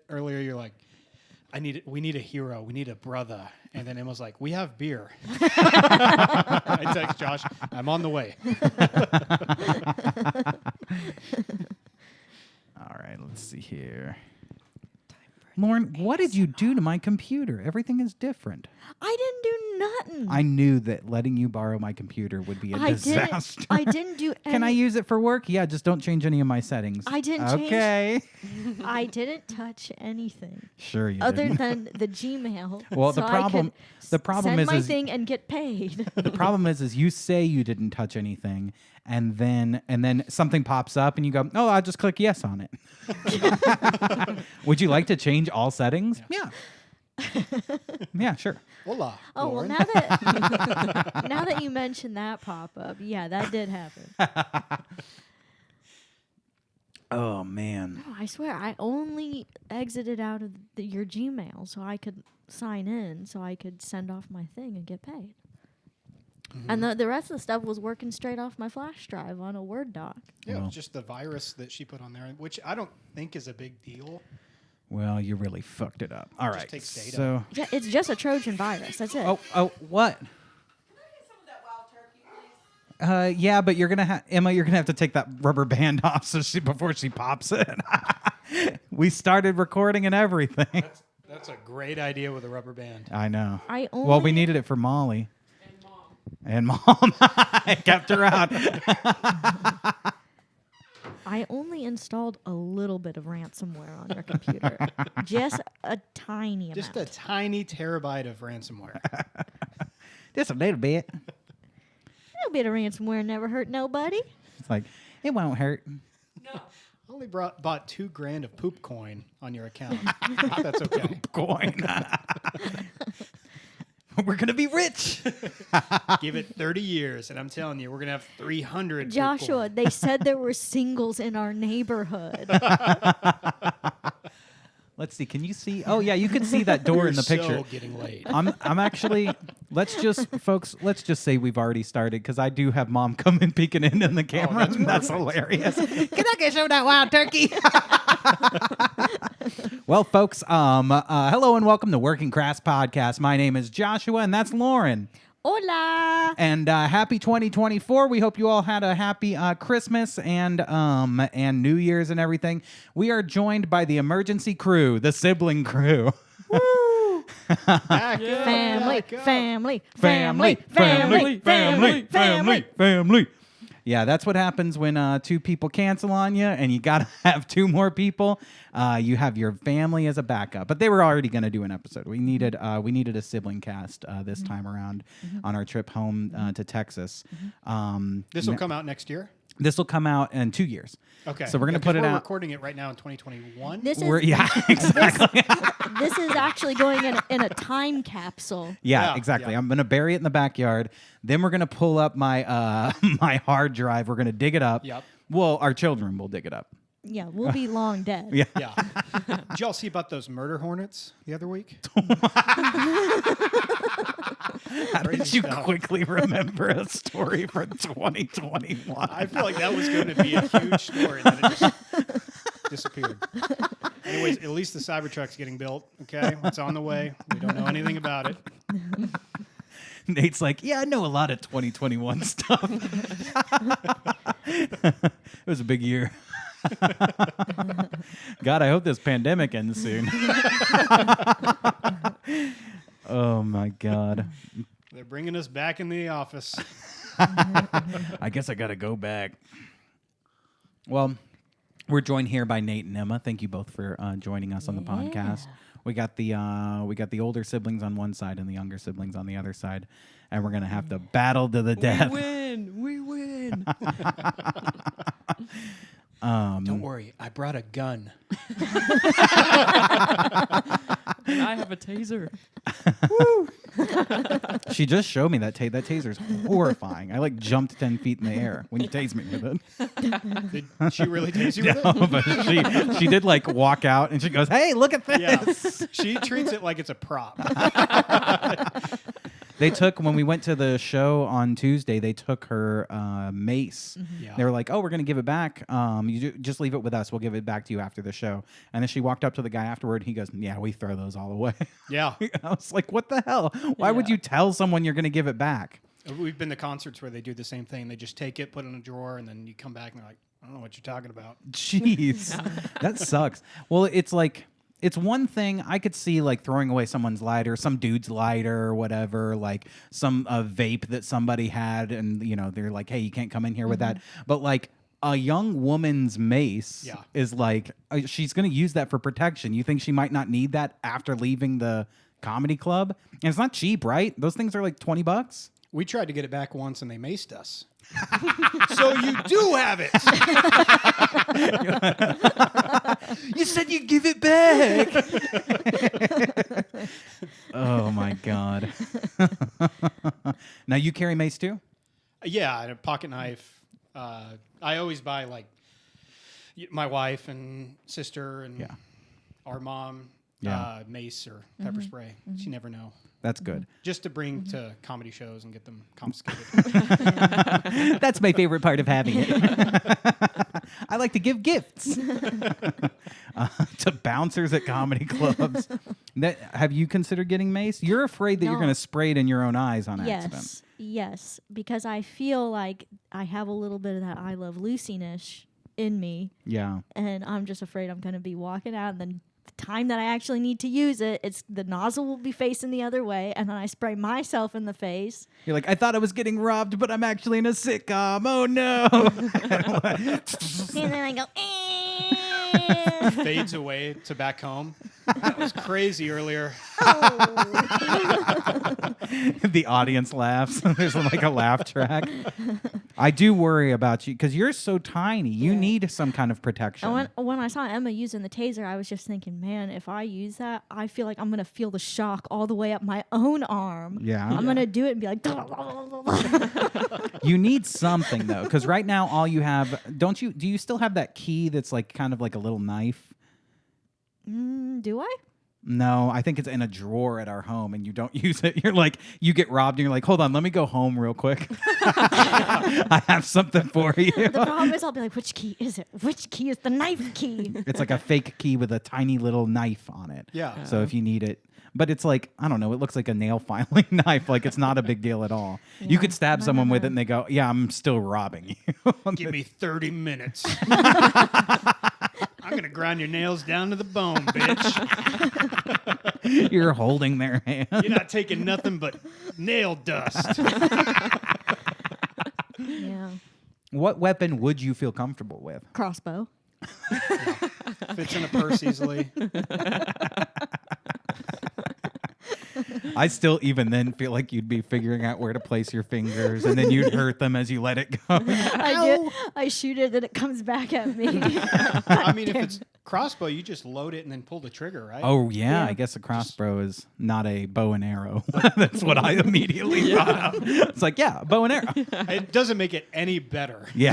Earlier, you're like, we need a hero. We need a brother. And then Emma's like, we have beer. I text Josh, I'm on the way. All right, let's see here. Lauren, what did you do to my computer? Everything is different. I didn't do nothing. I knew that letting you borrow my computer would be a disaster. I didn't do anything. Can I use it for work? Yeah, just don't change any of my settings. I didn't change. Okay. I didn't touch anything. Sure you other didn't. than the Gmail. Well, so the problem send my is thing and get paid. the problem is you say you didn't touch anything, and then something pops up, and you go, "Oh, I'll just click yes on it." Would you like to change all settings? Yeah. Yeah, sure. Hola, Oh, Lauren. well, now that you mentioned that pop-up, yeah, that did happen. Oh, man. No, I swear, I only exited out of your Gmail so I could sign in, so I could send off my thing and get paid. Mm-hmm. And the rest of the stuff was working straight off my flash drive on a Word doc. Yeah, it was just the virus that she put on there, which I don't think is a big deal. Well, you really fucked it up. All right. Just takes data. So, Yeah, it's just a Trojan virus. That's it. oh, what? Yeah, but you're gonna Emma. You're gonna have to take that rubber band off before she pops it. We started recording and everything. That's a great idea with a rubber band. I know. Well, we needed it for Molly. And mom. I kept her out. I only installed a little bit of ransomware on your computer. Just a tiny amount. Just a tiny terabyte of ransomware. Just a little bit. A little bit of ransomware never hurt nobody. It's like, it won't hurt. No. I only bought $2,000 of poop coin on your account. That's okay. Poop coin. We're going to be rich. Give it 30 years, and I'm telling you, we're going to have 300. Joshua, they said there were singles in our neighborhood. Let's see. Can you see? Oh, yeah, you can see that door in the picture. So getting late. I'm actually, let's just say we've already started, because I do have mom coming peeking in the camera. That's hilarious. Can I get show that wild turkey? Well, folks, hello and welcome to Working Crass Podcast. My name is Joshua, and that's Lauren. Hola. And happy 2024. We hope you all had a happy Christmas and New Year's and everything. We are joined by the emergency crew, the sibling crew. Woo. Family. Yeah, that's what happens when 2 people cancel on you, and you gotta have 2 more people. You have your family as a backup, but they were already going to do an episode. We needed a sibling cast this time around on our trip home to Texas. This will come out next year? This will come out in 2 years. Okay. So we're going to put it out. We're recording it right now in 2021. Exactly. This is actually going in a time capsule. Yeah, exactly. Yeah. I'm going to bury it in the backyard. Then we're going to pull up my my hard drive. We're going to dig it up. Yep. Well, our children will dig it up. Yeah, we'll be long dead. Yeah. Did y'all see about those murder hornets the other week? How did you quickly remember a story for 2021? I feel like that was going to be a huge story, and then it just disappeared. Anyways, at least the Cybertruck's getting built, okay? It's on the way. We don't know anything about it. Nate's like, yeah, I know a lot of 2021 stuff. It was a big year. God, I hope this pandemic ends soon. Oh, my God. They're bringing us back in the office. I guess I got to go back. Well, we're joined here by Nate and Emma. Thank you both for joining us on the podcast. We got the older siblings on one side and the younger siblings on the other side, and we're gonna have to battle to the death. We win. Don't worry, I brought a gun. And I have a taser. Woo! She just showed me that taser's horrifying. I jumped 10 feet in the air when you tased me with it. Did she really tase you with No, it? but she did walk out and she goes, "Hey, look at this." Yeah. She treats it like it's a prop. They took, when we went to the show on Tuesday, they took her mace. Yeah. They were like, oh, we're going to give it back. Just leave it with us. We'll give it back to you after the show. And then she walked up to the guy afterward. He goes, yeah, we throw those all away. Yeah. I was like, what the hell? Why would you tell someone you're going to give it back? We've been to concerts where they do the same thing. They just take it, put it in a drawer, and then you come back and they're like, I don't know what you're talking about. Jeez, that sucks. Well, it's like, it's one thing I could see, like throwing away someone's lighter, some dude's lighter or whatever, like some vape that somebody had, and they're like, hey, you can't come in here with that. But like a young woman's mace is like, she's going to use that for protection. You think she might not need that after leaving the comedy club? And it's not cheap, right? Those things are like $20. We tried to get it back once and they maced us. So you do have it. You said you'd give it back. Oh my God. Now you carry mace too? Yeah, and a pocket knife. I always buy like my wife and sister and our mom mace or pepper spray. You never know. That's good. Just to bring to comedy shows and get them confiscated. That's my favorite part of having it. I like to give gifts to bouncers at comedy clubs. Have you considered getting mace? You're afraid that you're going to spray it in your own eyes on accident. Yes, because I feel like I have a little bit of that I Love Lucy-ish in me. Yeah. And I'm just afraid I'm going to be walking out and then the time that I actually need to use it, the nozzle will be facing the other way, and then I spray myself in the face. You're like, I thought I was getting robbed, but I'm actually in a sitcom. Oh no! And then I go, Fades away to back home. That was crazy earlier. The audience laughs. There's like a laugh track. I do worry about you because you're so tiny. You need some kind of protection. And when I saw Emma using the taser, I was just thinking, man, if I use that, I feel like I'm going to feel the shock all the way up my own arm. Yeah. I'm going to do it and be like... You need something, though, because right now all you have... Do you still have that key that's like kind of like a little knife? Do I? No, I think it's in a drawer at our home, and you don't use it. You're like, you get robbed, and you're like, hold on, let me go home real quick. I have something for you. The problem is I'll be like, which key is it? Which key is the knife key? It's like a fake key with a tiny little knife on it. Yeah. So if you need it. But it's like, I don't know, it looks like a nail filing knife. Like, it's not a big deal at all. Yeah. You could stab someone with it, and they go, yeah, I'm still robbing you. Give me 30 minutes. I'm going to grind your nails down to the bone, bitch. You're holding their hand. You're not taking nothing but nail dust. Yeah. What weapon would you feel comfortable with? Crossbow. Fits in a purse easily. I still even then feel like you'd be figuring out where to place your fingers, and then you'd hurt them as you let it go. I shoot it and it comes back at me. I mean, if it's crossbow, you just load it and then pull the trigger, right? Oh, yeah. I guess a crossbow is not a bow and arrow. That's what I immediately thought of. It's like, yeah, bow and arrow. It doesn't make it any better. Yeah.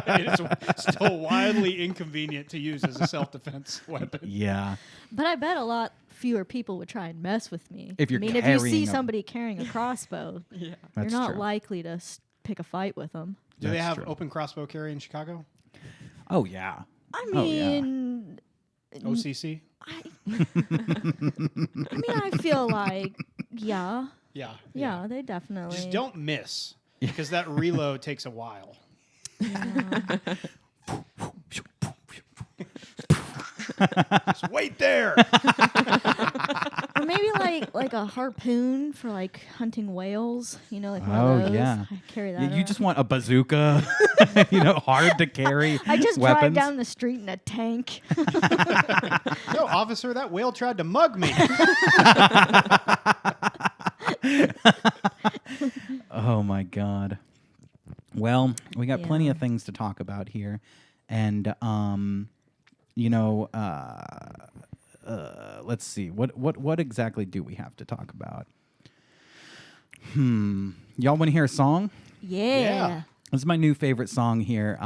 It's still wildly inconvenient to use as a self-defense weapon. Yeah. But I bet a lot fewer people would try and mess with me. If you're if you carrying see a- somebody carrying a crossbow, you're That's not true. likely to pick a fight with them. Do they That's have true. open crossbow carry in Chicago? Oh, yeah. I Oh, yeah. mean, OCC? I feel like, yeah, they definitely. Just don't miss, because that reload takes a while. Yeah. Just wait there. Or maybe like a harpoon for like hunting whales. You know, like one Oh, of those. yeah. I carry that. You around. just want a bazooka, hard to carry I just weapons. drive down the street in a tank. No, officer, that whale tried to mug me. Oh, my God. Well, we got plenty Yeah. of things to talk about here. And, let's see. What exactly do we have to talk about? Y'all want to hear a song? Yeah. Yeah. This is my new favorite song here.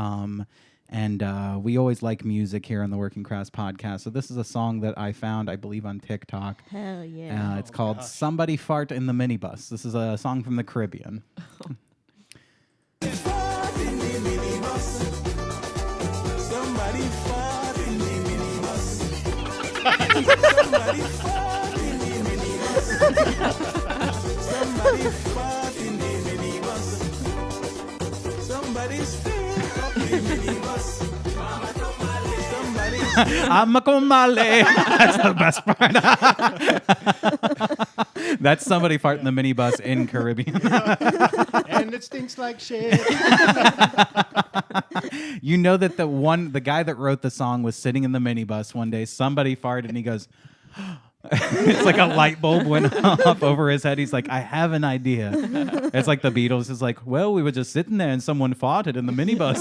And we always like music here on the Working Crass podcast. So this is a song that I found, I believe, on TikTok. Hell yeah. It's called Somebody Fart in the Minibus. This is a song from the Caribbean. Somebody fart in the minibus. Somebody fart in the minibus. Somebody fart in the minibus. Somebody stink up the minibus. Somebody I'm a comale. That's the best part. That's somebody fart in the minibus in Caribbean. And it stinks like shit. You know that the guy that wrote the song was sitting in the minibus one day. Somebody farted and he goes, it's like a light bulb went off over his head. He's like, I have an idea. It's like the Beatles. It's like, well, we were just sitting there and someone farted in the minibus.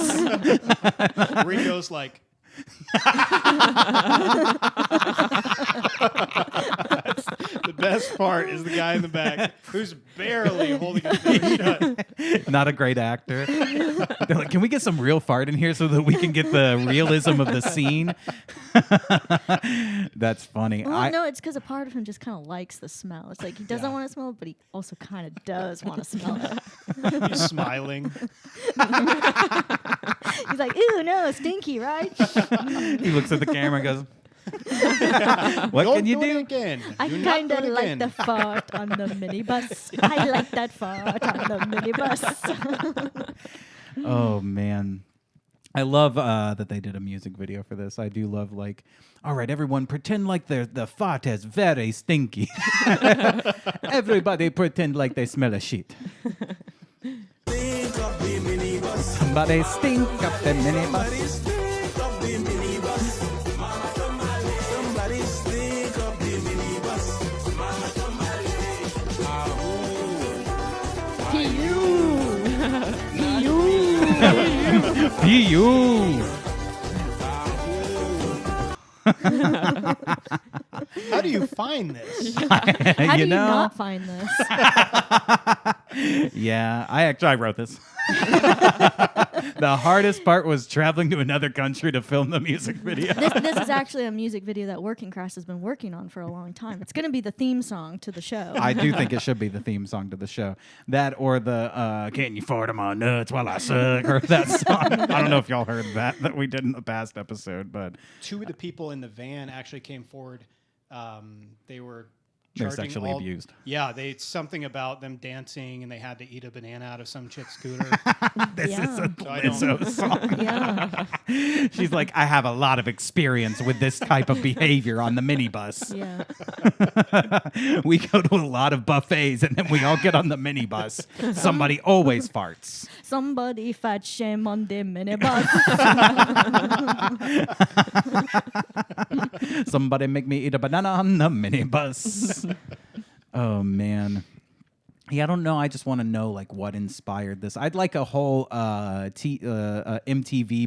Ringo's like, the best part is the guy in the back who's barely holding his door shut. Not a great actor. They're like, can we get some real fart in here so that we can get the realism of the scene? That's funny. Well, no, it's because a part of him just kind of likes the smell. It's like he doesn't want to smell it, but he also kind of does want to smell it. He's smiling. He's like, ooh, no, stinky, right? He looks at the camera and goes, what Don't can you do it do? again. I Do not kind do of it like again. the fart on the minibus. I like that fart on the minibus. Oh, man. I love that they did a music video for this. I do love, like, all right, everyone, pretend like the fart is very stinky. Everybody pretend like they smell a shit. stink up the minibus. Somebody stink up the minibus. Stink up the minibus. Somebody stink up the minibus. You. How do you find this? How do you know? not find this? Yeah, I wrote this. The hardest part was traveling to another country to film the music video. This is actually a music video that Working Crass has been working on for a long time. It's going to be the theme song to the show. I do think it should be the theme song to the show. That or the Can You Fart on My Nuts While I Suck, or that song. I don't know if y'all heard that we did in the past episode, but Two of the people in the van actually came forward. They were they're charging sexually all- abused. Yeah, something about them dancing, and they had to eat a banana out of some chick's scooter. This is Yeah. a So I don't- Lizzo song. Yeah, She's like, I have a lot of experience with this type of behavior on the minibus. yeah. We go to a lot of buffets and then we all get on the minibus. Somebody always farts. Somebody fat shame on the minibus. Somebody make me eat a banana on the minibus. Oh, man. Yeah, I don't know. I just want to know, like, what inspired this. I'd like a whole MTV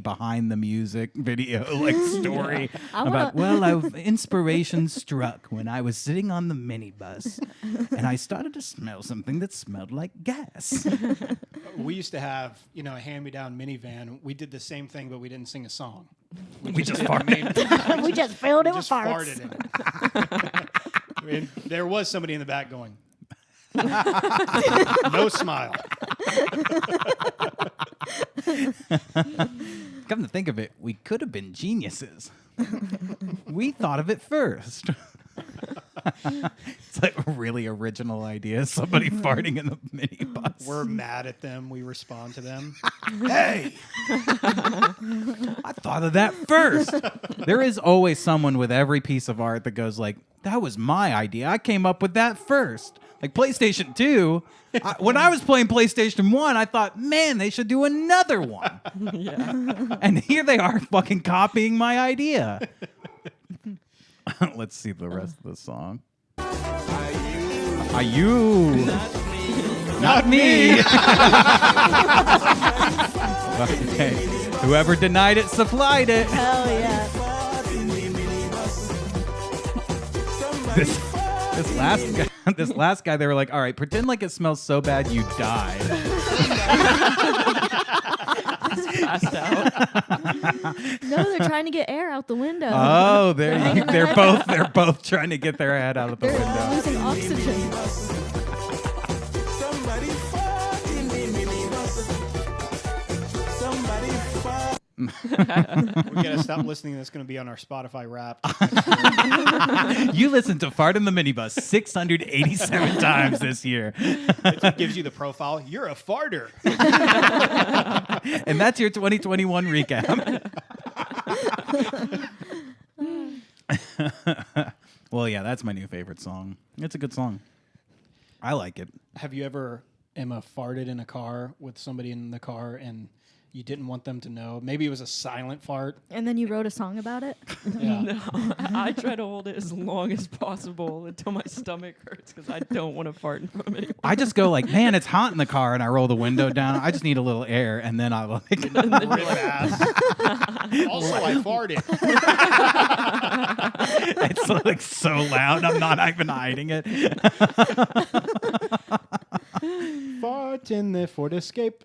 behind the music video, like, story about, inspiration struck when I was sitting on the minibus and I started to smell something that smelled like gas. We used to have, a hand-me-down minivan. We did the same thing, but we didn't sing a song. We just did farted. the main- We just filled it with just farts. farted in it. I mean, there was somebody in the back going, no smile. Come to think of it, we could have been geniuses. We thought of it first. It's like a really original idea. Somebody farting in the minibus. We're mad at them. We respond to them. Hey! I thought of that first. There is always someone with every piece of art that goes like, that was my idea. I came up with that first. Like PlayStation 2, when I was playing PlayStation 1, I thought, man, they should do another one. Yeah. And here they are fucking copying my idea. Let's see the rest of the song. Are you? Not me. Okay. Whoever denied it supplied it. Hell yeah. This last guy, they were like, all right, pretend like it smells so bad you die. Passed out. No, they're trying to get air out the window. Oh, there Hanging you, their head they're both trying to get their head out of the They're window. losing oxygen. Somebody fart in the minibus. Somebody fart. We gotta stop listening. That's gonna be on our Spotify Wrapped. You listened to Fart in the Minibus 687 times this year. It gives you the profile. You're a farter. And that's your 2021 recap. Well, yeah, that's my new favorite song. It's a good song. I like it. Have you ever, Emma, farted in a car with somebody in the car and you didn't want them to know? Maybe it was a silent fart. And then you wrote a song about it? Yeah. No, I try to hold it as long as possible until my stomach hurts because I don't want to fart in front of anyone. I just go like, man, it's hot in the car, and I roll the window down. I just need a little air, and then I like. Rip ass. Also, I farted. It's like so loud. I'm not even hiding it. Fart in the Ford Escape.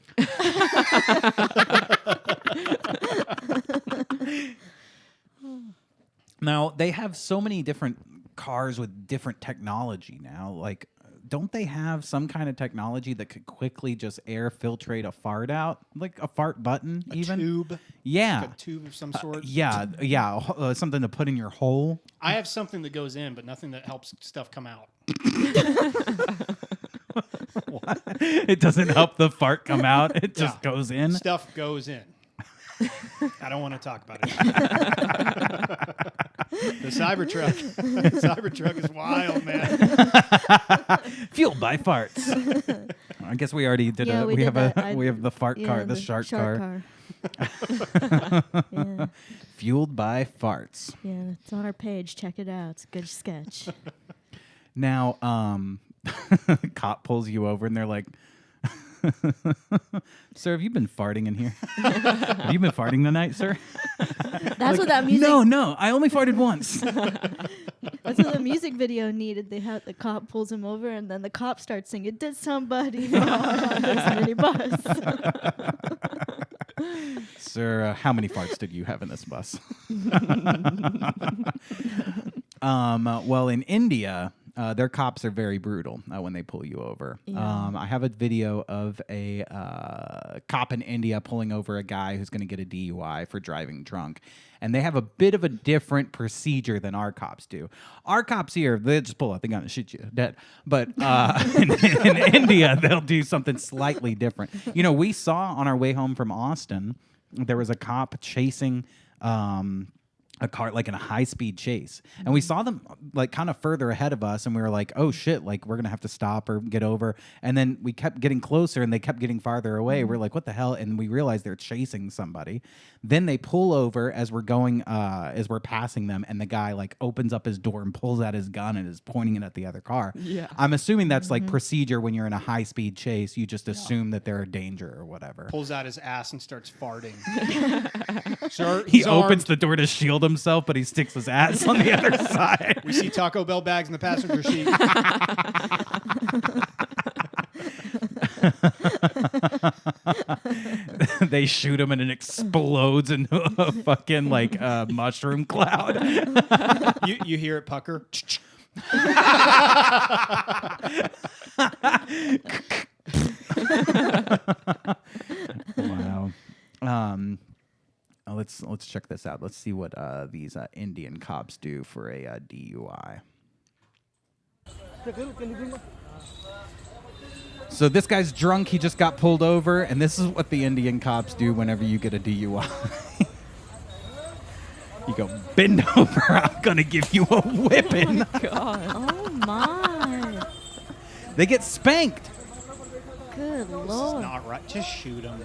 Now they have so many different cars with different technology now. Like, don't they have some kind of technology that could quickly just air filtrate a fart out, like a fart button, even? Tube. Yeah. Like a tube of some sort. Yeah, something to put in your hole. I have something that goes in, but nothing that helps stuff come out. What? It doesn't help the fart come out. It just Yeah. goes in. Stuff goes in. I don't want to talk about it. The Cybertruck. Cybertruck is wild, man. Fueled by farts. I guess we already did Yeah, a. we We did have that. we have the fart Yeah, car, the shark car. Yeah. Fueled by farts. Yeah, it's on our page. Check it out. It's a good sketch. Now, cop pulls you over and they're like, "Sir, have you been farting in here? Have you been farting tonight, sir?" That's what that music. No, I only farted once. That's what the music video needed. They had the cop pulls him over, and then the cop starts singing, "Did somebody fart on this minibus?" Sir, how many farts did you have in this bus? Well, in India, their cops are very brutal when they pull you over. Yeah. I have a video of a cop in India pulling over a guy who's going to get a DUI for driving drunk. And they have a bit of a different procedure than our cops do. Our cops here, they just pull out the gun and shoot you dead. But in India, they'll do something slightly different. You know, we saw on our way home from Austin, there was a cop chasing a car, like in a high-speed chase. And we saw them like kind of further ahead of us, and we were like, oh shit, like we're gonna have to stop or get over. And then we kept getting closer and they kept getting farther away. We're like, what the hell? And we realized they're chasing somebody. Then they pull over as we're going, as we're passing them, and the guy like opens up his door and pulls out his gun and is pointing it at the other car. Yeah. I'm assuming that's like procedure when you're in a high-speed chase. You just assume that they're a danger or whatever. Pulls out his ass and starts farting. Sir, He he's opens armed. the door to shield himself, but he sticks his ass on the other side. We see Taco Bell bags in the passenger seat. They shoot him and it explodes into a fucking like mushroom cloud. You hear it pucker. Wow. Let's check this out. Let's see what these Indian cops do for a DUI. So this guy's drunk. He just got pulled over, and this is what the Indian cops do whenever you get a DUI. You go, bend over. I'm gonna give you a whipping. God. Oh my! They get spanked. Good It's lord! not right. Just shoot him.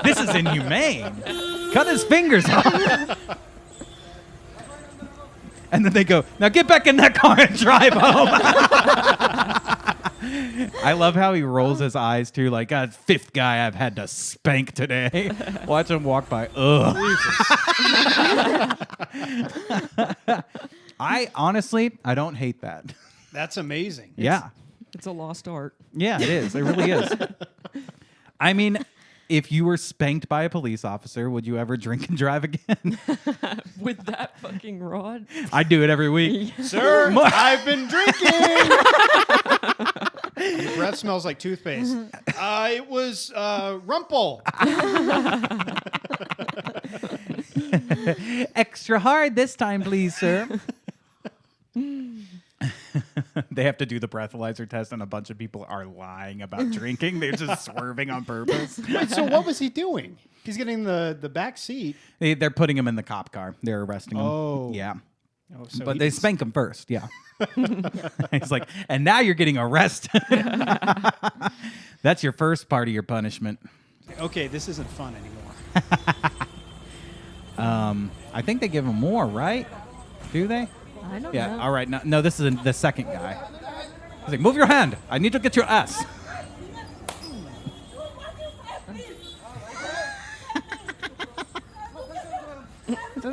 This is inhumane. Cut his fingers off. And then they go, now get back in that car and drive home. I love how he rolls his eyes too, like, God, fifth guy I've had to spank today. Watch him walk by. Ugh. I honestly, I don't hate that. That's amazing. Yeah. It's a lost art. Yeah, it is. It really is. I mean, If you were spanked by a police officer, would you ever drink and drive again? With that fucking rod. I do it every week. Sir, I've been drinking. Your breath smells like toothpaste. It was Rumple. Extra hard this time, please, sir. They have to do the breathalyzer test, and a bunch of people are lying about drinking. They're just swerving on purpose. Wait, so what was he doing? He's getting the back seat. They're putting him in the cop car. They're arresting him. Oh. Yeah. Oh, so But they spank him first, yeah. He's like, and now you're getting arrested. That's your first part of your punishment. Okay, this isn't fun anymore. I think they give him more, right? Do they? I don't Yeah. know. All right. No, this is the second guy. He's like, move your hand. I need to get your ass.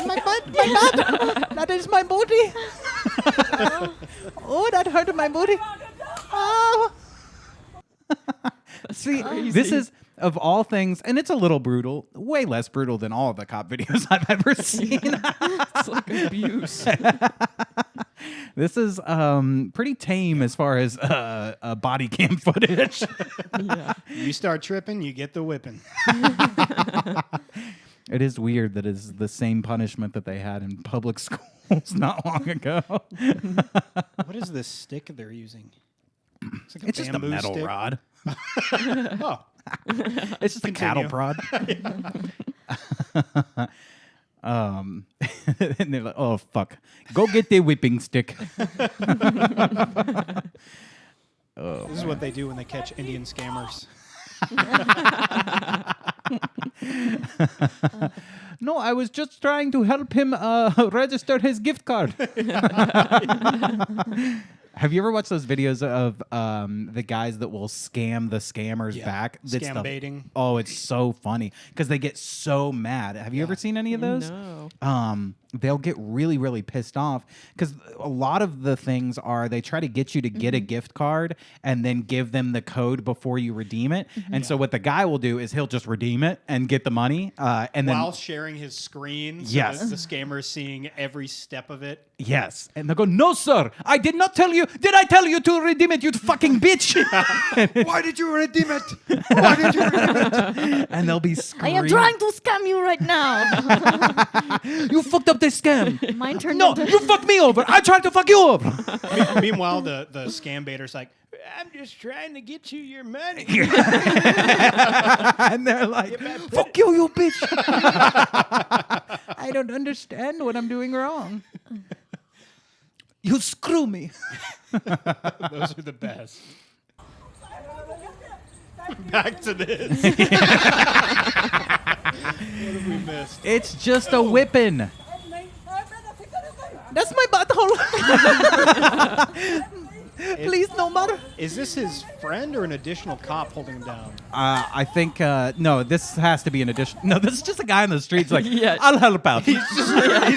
my butt. That is my booty. Oh, that hurt my booty. Oh. See, this is, of all things, and it's a little brutal, way less brutal than all of the cop videos I've ever seen. It's like abuse. This is pretty tame as far as body cam footage. Yeah. You start tripping, you get the whipping. It is weird that it's the same punishment that they had in public schools not long ago. What is this stick they're using? It's like It's just a bamboo metal stick. rod. Oh, It's just a cattle prod. And they're like, oh, fuck. Go get the whipping stick. this is what they do when they catch Indian scammers. No, I was just trying to help him register his gift card. Have you ever watched those videos of the guys that will scam the scammers back? That's Scam baiting. Oh, it's so funny because they get so mad. Have you ever seen any of those? No. They'll get really, really pissed off because a lot of the things are they try to get you to get a gift card and then give them the code before you redeem it. And so what the guy will do is he'll just redeem it and get the money. And then While sharing his screen, so Yes. that the scammer is seeing every step of it. yes. And they'll go, no, sir, I did not tell you. Did I tell you to redeem it, you fucking bitch? Why did you redeem it? Why did you redeem it? And they'll be I screaming. am trying to scam you right now. You fucked up this scam. Mine turned No, into you fucked me over. I tried to fuck you over. Meanwhile, the scam baiter's like, I'm just trying to get you your money. And they're like, fuck you, you bitch. I don't understand what I'm doing wrong. You screw me. Those are the best. Back to this. What have we missed? It's just a whipping. That's my butthole. Please, no more. Is this his friend or an additional cop holding him down? I think, no, this has to be an addition. No, this is just a guy on the streets like, Yeah. I'll help out. He's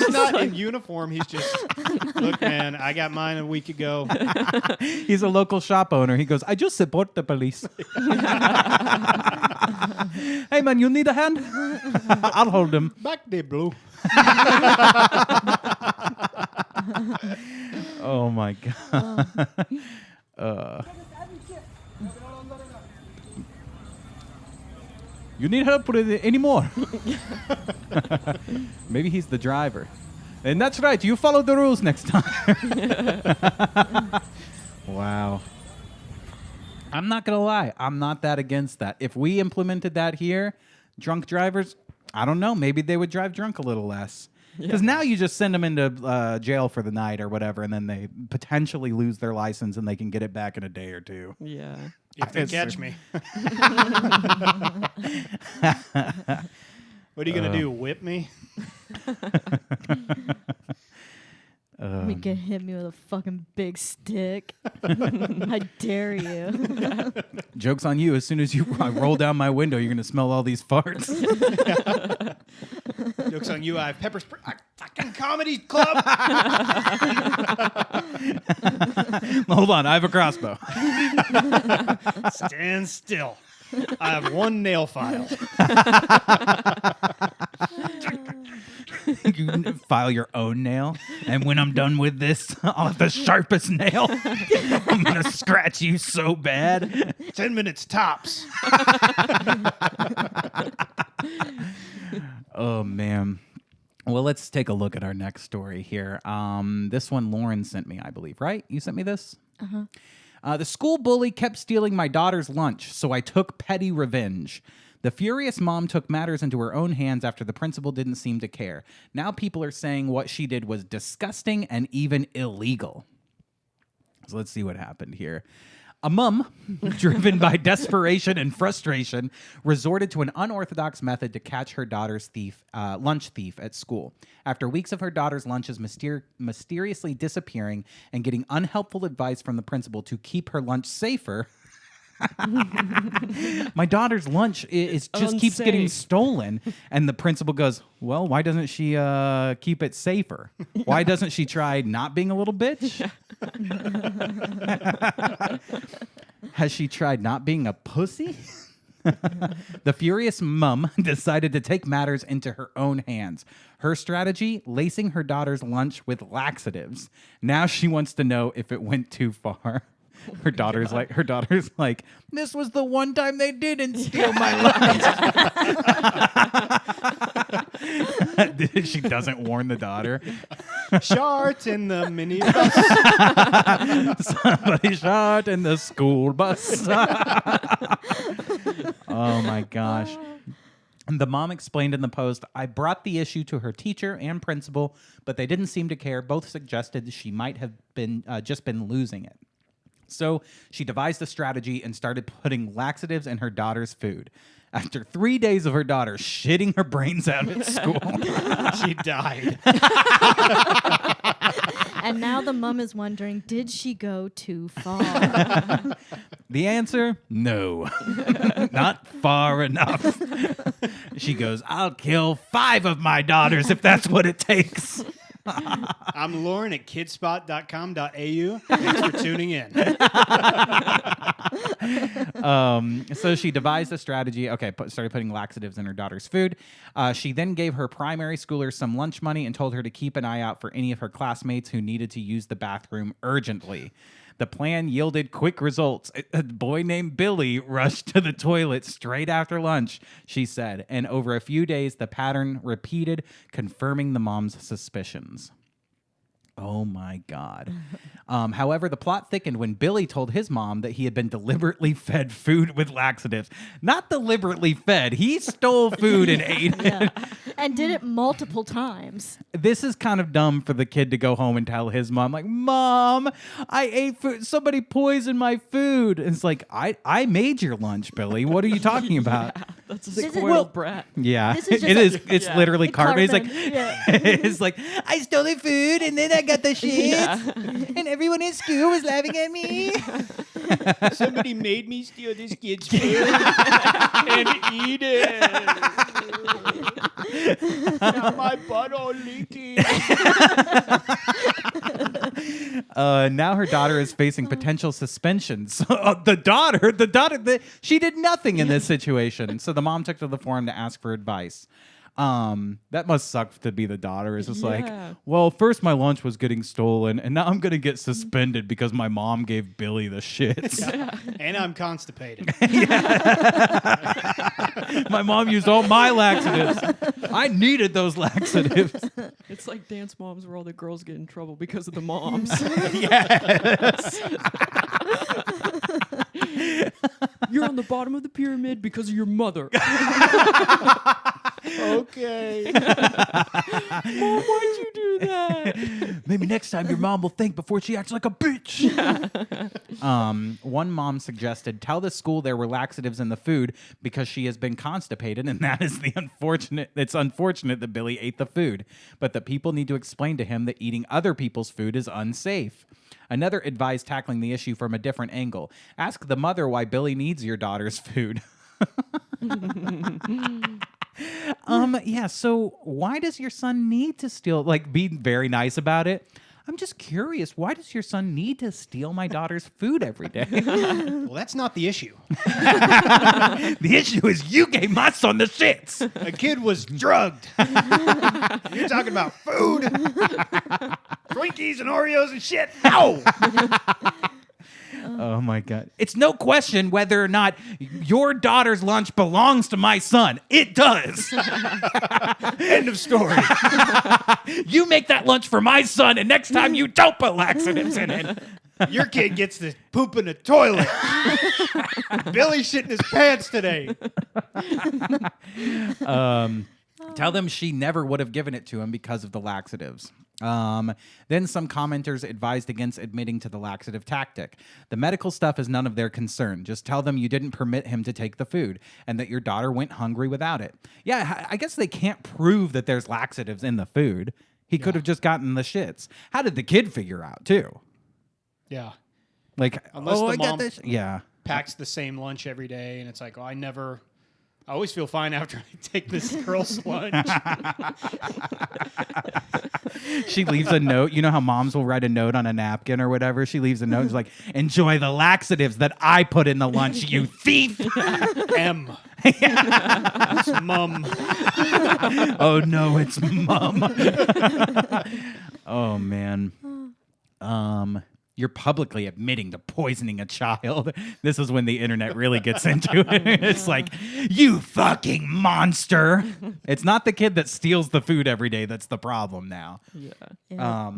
not in uniform. He's just, look, man, I got mine a week ago. He's a local shop owner. He goes, I just support the police. Hey, man, you need a hand? I'll hold him. Back there, blue. Oh, my God. You need help with it anymore? Maybe he's the driver. And that's right. You follow the rules next time. Wow. I'm not going to lie. I'm not that against that. If we implemented that here, drunk drivers, I don't know. Maybe they would drive drunk a little less. Because now you just send them into jail for the night or whatever, and then they potentially lose their license and they can get it back in a day or two. Yeah. If they catch me. What are you going to do, whip me? We can hit me with a fucking big stick. I dare you. Joke's on you. As soon as you roll down my window, you're going to smell all these farts. Joke's on you, I have pepper spray. Fucking comedy club. Hold on. I have a crossbow. Stand still. I have one nail file. You file your own nail, and when I'm done with this, I'll have the sharpest nail. I'm gonna scratch you so bad. 10 minutes tops. Oh man. Well, let's take a look at our next story here. This one Lauren sent me, I believe, right? You sent me this? The school bully kept stealing my daughter's lunch, so I took petty revenge. The furious mom took matters into her own hands after the principal didn't seem to care. Now people are saying what she did was disgusting and even illegal. So let's see what happened here. A mom, driven by desperation and frustration, resorted to an unorthodox method to catch her daughter's lunch thief at school. After weeks of her daughter's lunches mysteriously disappearing and getting unhelpful advice from the principal to keep her lunch safer, my daughter's lunch keeps getting stolen. And the principal goes, well, why doesn't she keep it safer? Why doesn't she try not being a little bitch? Has she tried not being a pussy? The furious mum decided to take matters into her own hands. Her strategy, lacing her daughter's lunch with laxatives. Now she wants to know if it went too far. Her daughter's like, this was the one time they didn't steal my lunch. She doesn't warn the daughter. Short in the minibus. Somebody shot in the school bus. Oh my gosh. The mom explained in the post, I brought the issue to her teacher and principal, but they didn't seem to care. Both suggested she might have been just been losing it. So she devised a strategy and started putting laxatives in her daughter's food. After 3 days of her daughter shitting her brains out at school, She died. And now the mom is wondering, did she go too far? the answer, no. Not far enough. She goes, I'll kill 5 of my daughters if that's what it takes. I'm Lauren at kidspot.com.au. Thanks for tuning in. So she devised a strategy. Okay, started putting laxatives in her daughter's food. She then gave her primary schoolers some lunch money and told her to keep an eye out for any of her classmates who needed to use the bathroom urgently. The plan yielded quick results. A boy named Billy rushed to the toilet straight after lunch, she said. And over a few days, the pattern repeated, confirming the mom's suspicions. Oh, my God. However, the plot thickened when Billy told his mom that he had been deliberately fed food with laxatives. Not deliberately fed. He stole food and ate it. And did it multiple times. This is kind of dumb for the kid to go home and tell his mom, like, Mom, I ate food. Somebody poisoned my food. And it's like, I made your lunch, Billy. What are you talking about? That's a This is- spoiled brat. Yeah, This is just it a- is. It's Yeah. literally Cartman. He's like, Yeah. it's like, I stole the food and then I got the shit, Yeah. and everyone in school was laughing at me. Somebody made me steal this kid's food and eat it. Now my butt all leaky. Now her daughter is facing potential suspensions. The daughter, she did nothing in this situation. So the mom took to the forum to ask for advice. That must suck to be the daughter. It's just like, Yeah. well, first my lunch was getting stolen, and now I'm gonna get suspended because my mom gave Billy the shits. And I'm constipated. My mom used all my laxatives. I needed those laxatives. It's like Dance Moms where all the girls get in trouble because of the moms. You're on the bottom of the pyramid because of your mother. Okay. Mom, why'd you do that? Maybe next time your mom will think before she acts like a bitch. One mom suggested tell the school there were laxatives in the food because she has been constipated, and that is it's unfortunate that Billy ate the food, but the people need to explain to him that eating other people's food is unsafe. Another advised tackling the issue from a different angle. Ask the mother why Billy needs your daughter's food. Yeah, so why does your son need to steal? Like, be very nice about it. I'm just curious. Why does your son need to steal my daughter's food every day? Well, that's not the issue. The issue is you gave my son the shits. A kid was drugged. You're talking about food, Twinkies and Oreos and shit. No. Oh my God. It's no question whether or not your daughter's lunch belongs to my son. It does. End of story. You make that lunch for my son, and next time you don't put laxatives in it. Your kid gets to poop in the toilet. Billy's shitting his pants today. Tell them she never would have given it to him because of the laxatives. Then some commenters advised against admitting to the laxative tactic. The medical stuff is none of their concern. Just tell them you didn't permit him to take the food and that your daughter went hungry without it. Yeah, I guess they can't prove that there's laxatives in the food. He could have just gotten the shits. How did the kid figure out, too? Yeah. Like, Unless the I got mom- this. Yeah. Packs the same lunch every day, and it's like, I always feel fine after I take this girl's lunch. She leaves a note. You know how moms will write a note on a napkin or whatever? She leaves a note. It's like, enjoy the laxatives that I put in the lunch, you thief. M. It's mum. Oh, no, it's mom. Oh, man. You're publicly admitting to poisoning a child. This is when the internet really gets into it. It's like, you fucking monster. It's not the kid that steals the food every day that's the problem now. Yeah.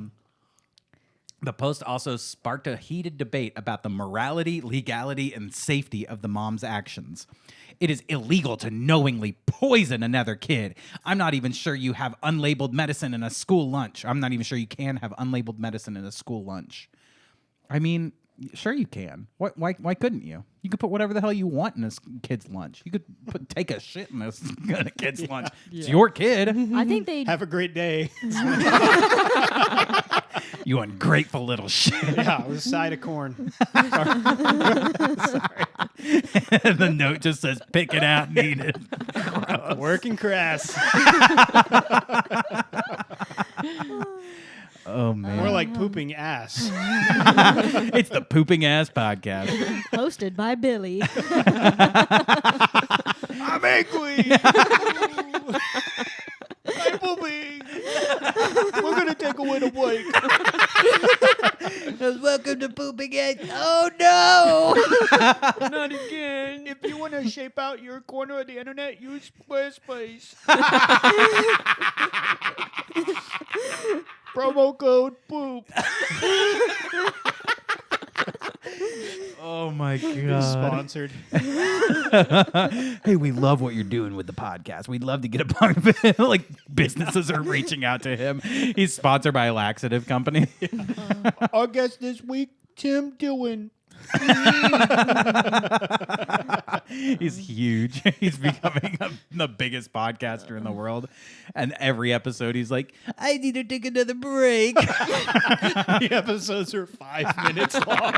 The post also sparked a heated debate about the morality, legality, and safety of the mom's actions. It is illegal to knowingly poison another kid. I'm not even sure you have unlabeled medicine in a school lunch. I'm not even sure you can have unlabeled medicine in a school lunch. I mean, sure you can. Why couldn't you? You could put whatever the hell you want in a kid's lunch. You could take a shit in a kid's lunch. It's your kid. I think they Have a great day. You ungrateful little shit. Yeah, it was a side of corn. And the note just says, pick it out, need it. Working Crass. Oh, man. More like pooping ass. It's the Pooping Ass Podcast. hosted by Billy. I'm angry. I'm pooping. We're going to take away the break. Welcome to Pooping Ass. Oh, no. Not again. If you want to shape out your corner of the internet, use Squarespace. Promo code POOP. Oh, my God. Sponsored. Hey, we love what you're doing with the podcast. We'd love to get a part of it. Like, businesses are reaching out to him. He's sponsored by a laxative company. Our guest this week, Tim Dillon. He's huge. He's becoming the biggest podcaster in the world. And every episode, he's like, I need to take another break. The episodes are 5 minutes long.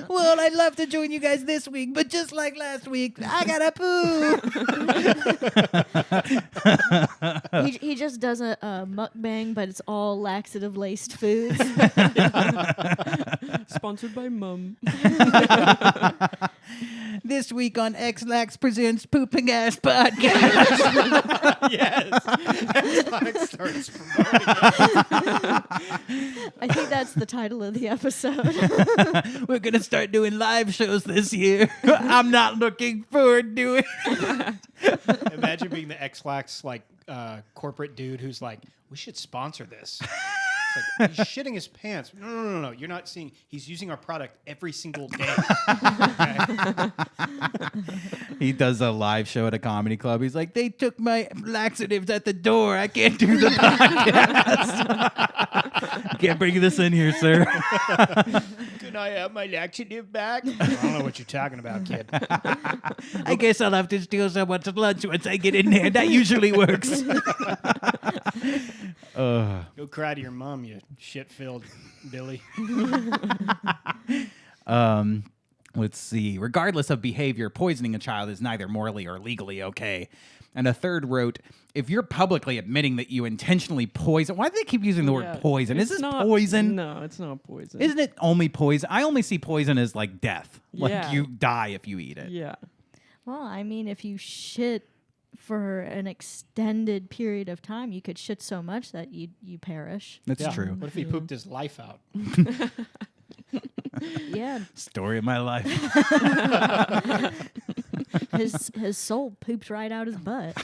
Well, I'd love to join you guys this week, but just like last week, I gotta poo. He just does a mukbang, but it's all laxative laced foods. Sponsored by Mum. This week on X-Lax presents Pooping Ass Podcast. Yes. That's how it starts promoting it. I think that's the title of the episode. We're gonna start doing live shows this year. I'm not looking forward to it. Imagine being the X-Lax corporate dude who's like, we should sponsor this. It's like, he's shitting his pants. No. You're not seeing. He's using our product every single day. Okay? He does a live show at a comedy club. He's like, they took my laxatives at the door. I can't do the podcast. Can't bring this in here, sir. Can I have my laxative back? I don't know what you're talking about, kid. I guess I'll have to steal someone's lunch once I get in there. That usually works. Go cry to your mom, you shit-filled Billy. Let's see. Regardless of behavior, poisoning a child is neither morally or legally okay. And a third wrote, if you're publicly admitting that you intentionally poison, why do they keep using the word poison? Is this poison? No, it's not poison. Isn't it only poison? I only see poison as like death. Like Yeah. you die if you eat it. Yeah. Well, I mean, if you shit for an extended period of time, you could shit so much that you perish. That's Yeah. true. What if he pooped his life out? Yeah, Story of my life. his soul poops right out his butt.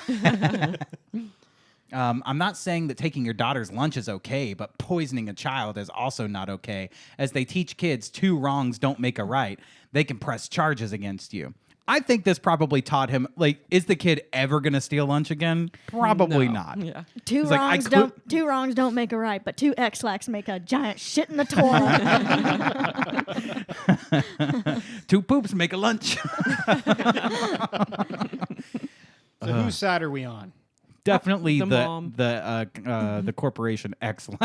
I'm not saying that taking your daughter's lunch is okay, but poisoning a child is also not okay. As they teach kids 2 wrongs don't make a right, they can press charges against you. I think this probably taught him, like, is the kid ever going to steal lunch again? Probably No. not. Yeah. Two It's like, I wrongs two wrongs don't make a right, but 2 X-lax make a giant shit in the toilet. 2 poops make a lunch. So whose side are we on? Definitely The mom. the corporation excellence.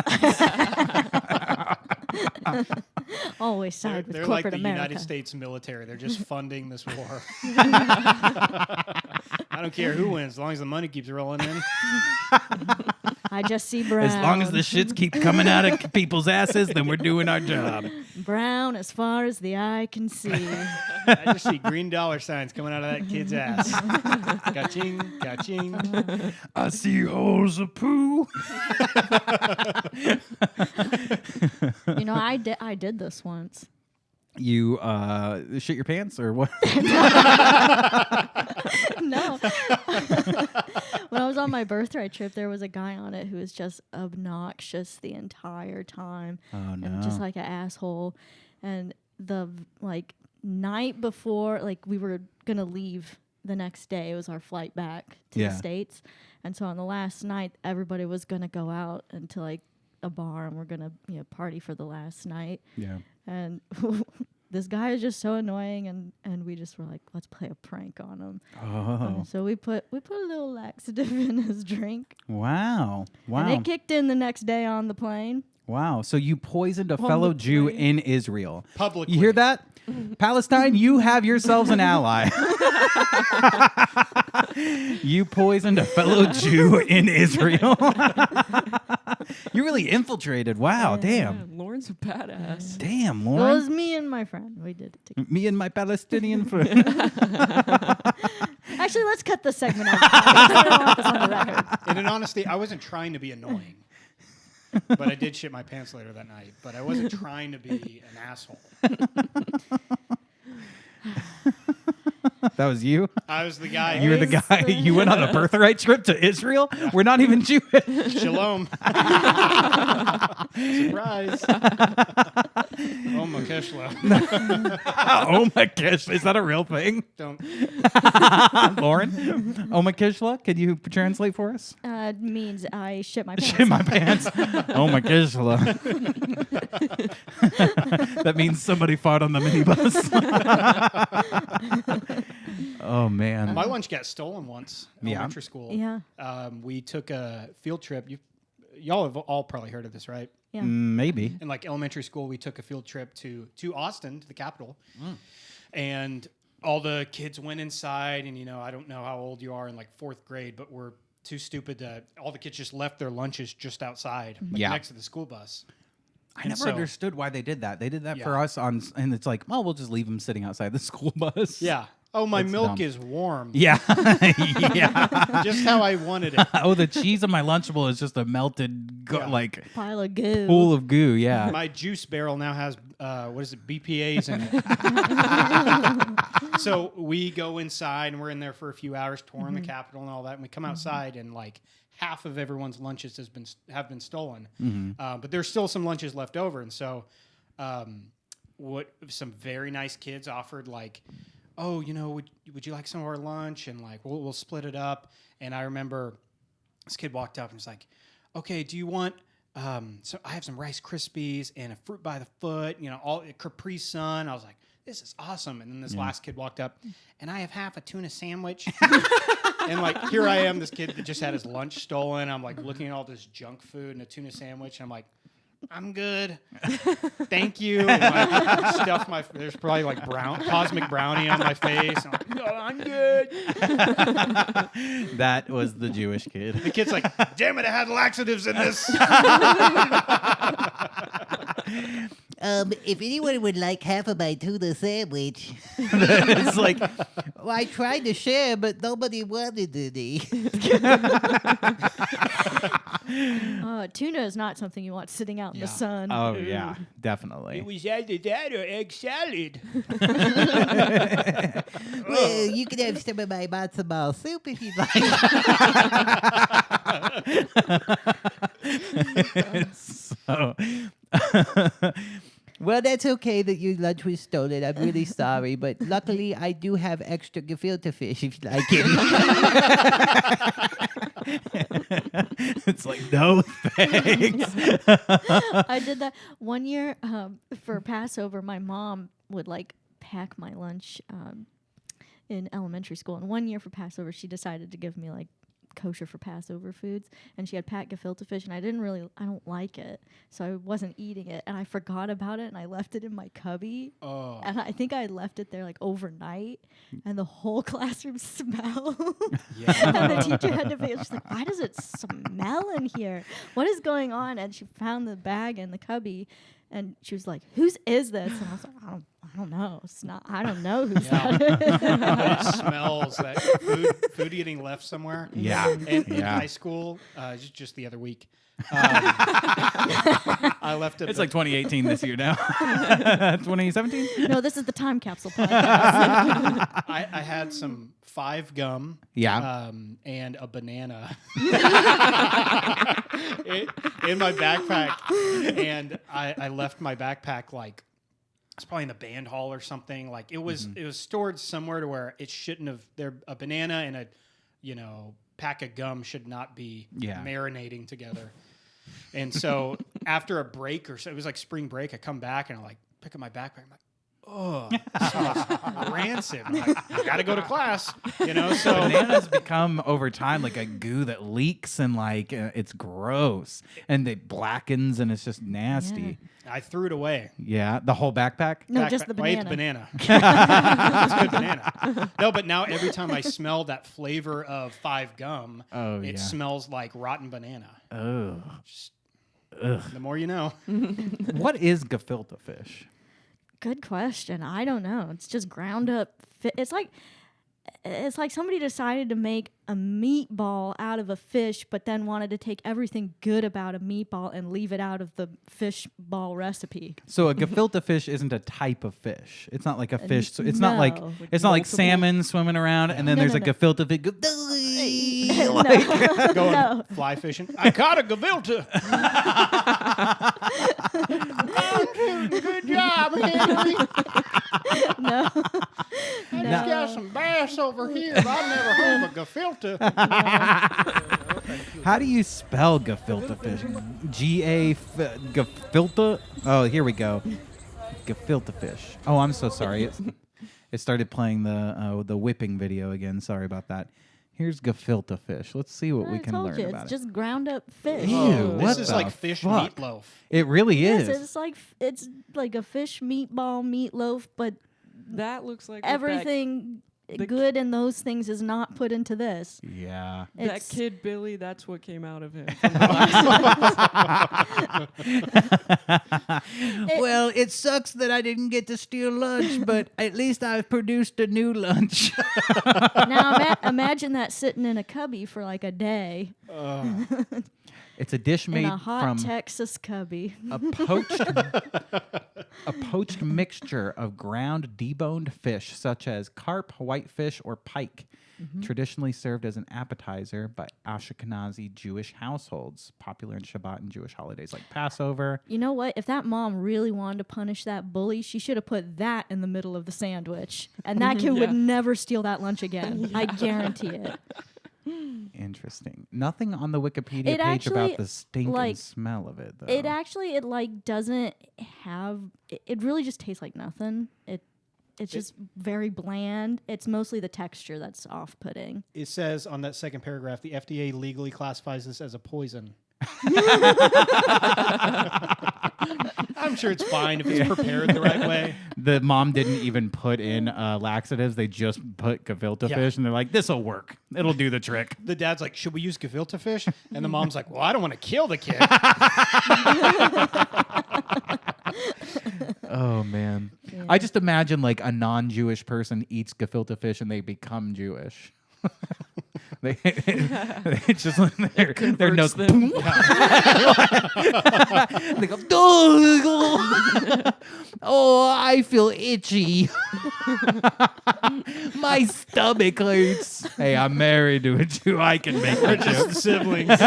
Always side with They're like corporate the America. United States military. They're just funding this war. I don't care who wins, as long as the money keeps rolling in. I just see brown. As long as the shits keep coming out of people's asses, then we're doing our job. brown as far as the eye can see. I just see green dollar signs coming out of that kid's ass. Ka-ching, ka-ching. I see holes of poo. You know, I did this once. You shit your pants or what? No. When I was on my birthright trip, there was a guy on it who was just obnoxious the entire time. Oh, no. And just like an asshole. And the night before, we were gonna leave the next day. It was our flight back to Yeah. the States. And so on the last night, everybody was gonna go out into a bar and we're gonna party for the last night. Yeah. And this guy is just so annoying, and we just were like, let's play a prank on him. Oh. So we put a little laxative in his drink, Wow. Wow. and it kicked in the next day on the plane. Wow. So you poisoned a On fellow the Jew plane. in Israel. Publicly. You hear that? Palestine, you have yourselves an ally. You poisoned a fellow Jew in Israel. You really infiltrated. Wow, Yeah. damn. Yeah, Lauren's a badass. Damn, It Lauren. was me and my friend. We did it together. Me and my Palestinian friend. Actually, let's cut this segment out. I don't want this on the record. And in honesty, I wasn't trying to be annoying. But I did shit my pants later that night. But I wasn't trying to be an asshole. That was you? I was the guy. You were the guy. You went on a birthright trip to Israel? We're not even Jewish. Shalom. Surprise. Oh, my keshla. Oh my gosh. Is that a real thing? Don't. Lauren? Oh my kishla? Can you translate for us? It means I shit my pants. Shit my pants. Oh my kishla. That means somebody fought on the minibus. Oh man. My lunch got stolen once. Yeah. Elementary school. Yeah. We took a field trip. Y'all have all probably heard of this, right? Yeah. Maybe. In elementary school, we took a field trip to Austin, to the capital, and all the kids went inside. And I don't know how old you are in 4th grade, but we're too stupid to. All the kids just left their lunches just outside, Yeah. next to the school bus. I And never so- understood why they did that. They did that Yeah. for us and it's like, well, we'll just leave them sitting outside the school bus. Yeah. Oh, my That's milk dumb. is warm. Yeah. Yeah. Just how I wanted it. Oh, the cheese on my Lunchable is just a melted, Yeah. Pile of goo. pool of goo. Yeah. My juice barrel now has BPA's in it. So we go inside and we're in there for a few hours touring the Capitol and all that. And we come outside and half of everyone's lunches have been stolen. But there's still some lunches left over. And so some very nice kids offered oh, would you like some of our lunch? And we'll split it up. And I remember this kid walked up and was like, okay, do you want, so I have some Rice Krispies and a fruit by the foot, all Capri Sun. I was like, this is awesome. And then this last kid walked up and I have half a tuna sandwich. And here I am, this kid that just had his lunch stolen. I'm looking at all this junk food and a tuna sandwich. And I'm like, I'm good. Thank you. And like, stuff there's probably like cosmic brownie on my face. I'm like, no, I'm good. That was the Jewish kid. The kid's like, damn it, I had laxatives in this. If anyone would like half of my tuna sandwich. It's like, Well, I tried to share, but nobody wanted any. Tuna is not something you want sitting out in the Yeah. sun. oh yeah, definitely. was either that or egg salad. Well, you can have some of my matzo ball soup if you'd like. So, Well, that's okay that your lunch was stolen. I'm really sorry, but luckily I do have extra gefilte fish if you like it. it's like, no thanks. I did that one year for Passover. My mom would like pack my lunch in elementary school, and one year for Passover, she decided to give me like kosher for Passover foods, and she had packed gefilte fish, and I don't like it, so I wasn't eating it, and I forgot about it, and I left it in my cubby, Oh. and I think I left it there like overnight, and the whole classroom smelled. And the teacher had to be she's like, why does it smell in here? What is going on? And she found the bag in the cubby, and she was like, whose is this? And I was like, I don't know. It's not. I don't know whose that is. It smells that food getting left somewhere. Yeah. In Yeah. high school, just the other week, I left it. It's like 2018 this year now. 2017? No, this is the time capsule podcast. I had some 5 gum. Yeah. And a banana in my backpack, and I left my backpack like it's probably in the band hall or something. Like it was stored somewhere to where it shouldn't have. A banana and a pack of gum should not be marinating together. And so after a break or so, it was like spring break. I come back and I like pick up my backpack. I'm like, oh, it smells rancid. I'm like, I gotta go to class, So Bananas become over time like a goo that leaks and like it's gross and it blackens and it's just nasty. I threw it away. Yeah, the whole backpack. No, just the I ate banana. the banana. It's good banana. No, but now every time I smell that flavor of 5 gum, it smells like rotten banana. Oh, The more you know. what is gefilte fish? Good question. I don't know. It's just ground up. It's like somebody decided to make a meatball out of a fish, but then wanted to take everything good about a meatball and leave it out of the fish ball recipe. So a gefilte fish isn't a type of fish. It's not like a fish. So it's not like No. like salmon swimming around and then No, there's no, a no. gefilte fish. Going fly fishing. I caught a gavilta. Good job, Henry. No. I just got some bass over here, but I've never heard of a gefilte. How do you spell gefilte fish? Gefilte? Oh, here we go. Gefilte fish. Oh, I'm so sorry. It started playing the whipping video again. Sorry about that. Here's gefilte fish. Let's see what we I can told learn you, about it's it. just ground up fish. Ew, This what is the like fish fuck? meatloaf. It really Yes, is. it's like a fish meatball meatloaf, but That looks like what everything good in those things is not put into this. Yeah. That It's- kid Billy, that's what came out of him. Well, it sucks that I didn't get to steal lunch, but at least I've produced a new lunch. Now imagine that sitting in a cubby for like a day It's a dish in made a hot from Texas cubby. a poached mixture of ground deboned fish such as carp, whitefish, or pike. Traditionally served as an appetizer by Ashkenazi Jewish households, popular in Shabbat and Jewish holidays like Passover. You know what? If that mom really wanted to punish that bully, she should have put that in the middle of the sandwich. And that kid would never steal that lunch again. I guarantee it. Interesting. Nothing on the Wikipedia It page about actually, the stink like, and smell of it, though. It doesn't have, it really just tastes like nothing. It's just very bland. It's mostly the texture that's off-putting. It says on that second paragraph, the FDA legally classifies this as a poison. sure it's fine if it's prepared the right way. The mom didn't even put in laxatives. They just put gefilte fish, and they're like, "This'll work. It'll do the trick." The dad's like, "Should we use gefilte fish?" And the mom's like, "Well, I don't want to kill the kid." Oh man, I just imagine like a non-Jewish person eats gefilte fish and they become Jewish. It's just like their nose. They go, oh, I feel itchy. My stomach hurts. Hey, I'm married to a Jew. I can make We're the just joke. siblings.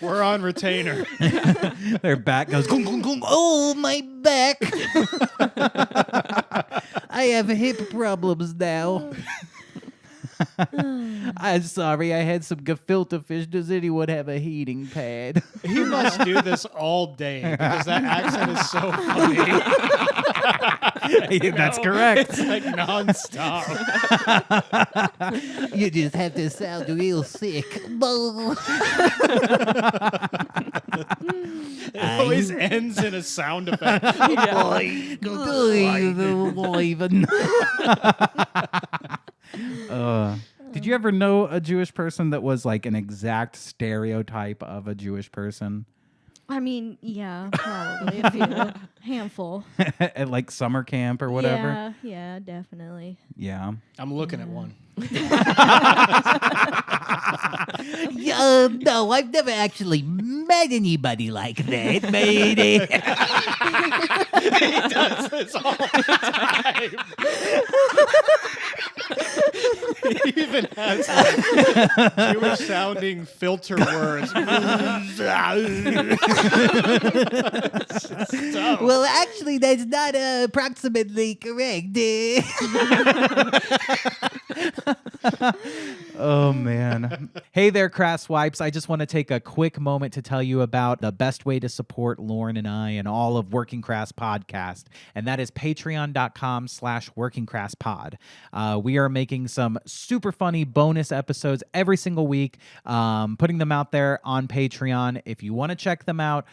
We're on retainer. Their back goes, gung, gung, gung. Oh, my back. I have hip problems now. I'm sorry, I had some gefilte fish. Does anyone have a heating pad? He must do this all day because that accent is so funny. That's correct. It's like nonstop. You just have to sound real sick. It always ends in a sound effect. Did you ever know a Jewish person that was like an exact stereotype of a Jewish person? I mean, yeah, probably a few, handful. At like summer camp or whatever? Yeah, definitely. Yeah. I'm looking at one. No, I've never actually met anybody like that, matey. He does this all the time. He even has like Jewish sounding filter words. Well, actually, that's not approximately correct. Oh, man. Hey there, Crass Wipes. I just want to take a quick moment to tell you about the best way to support Lauren and I and all of Working Crass Podcast, and that is patreon.com/workingcrasspod. We are making some super funny bonus episodes every single week, putting them out there on Patreon. If you want to check them out,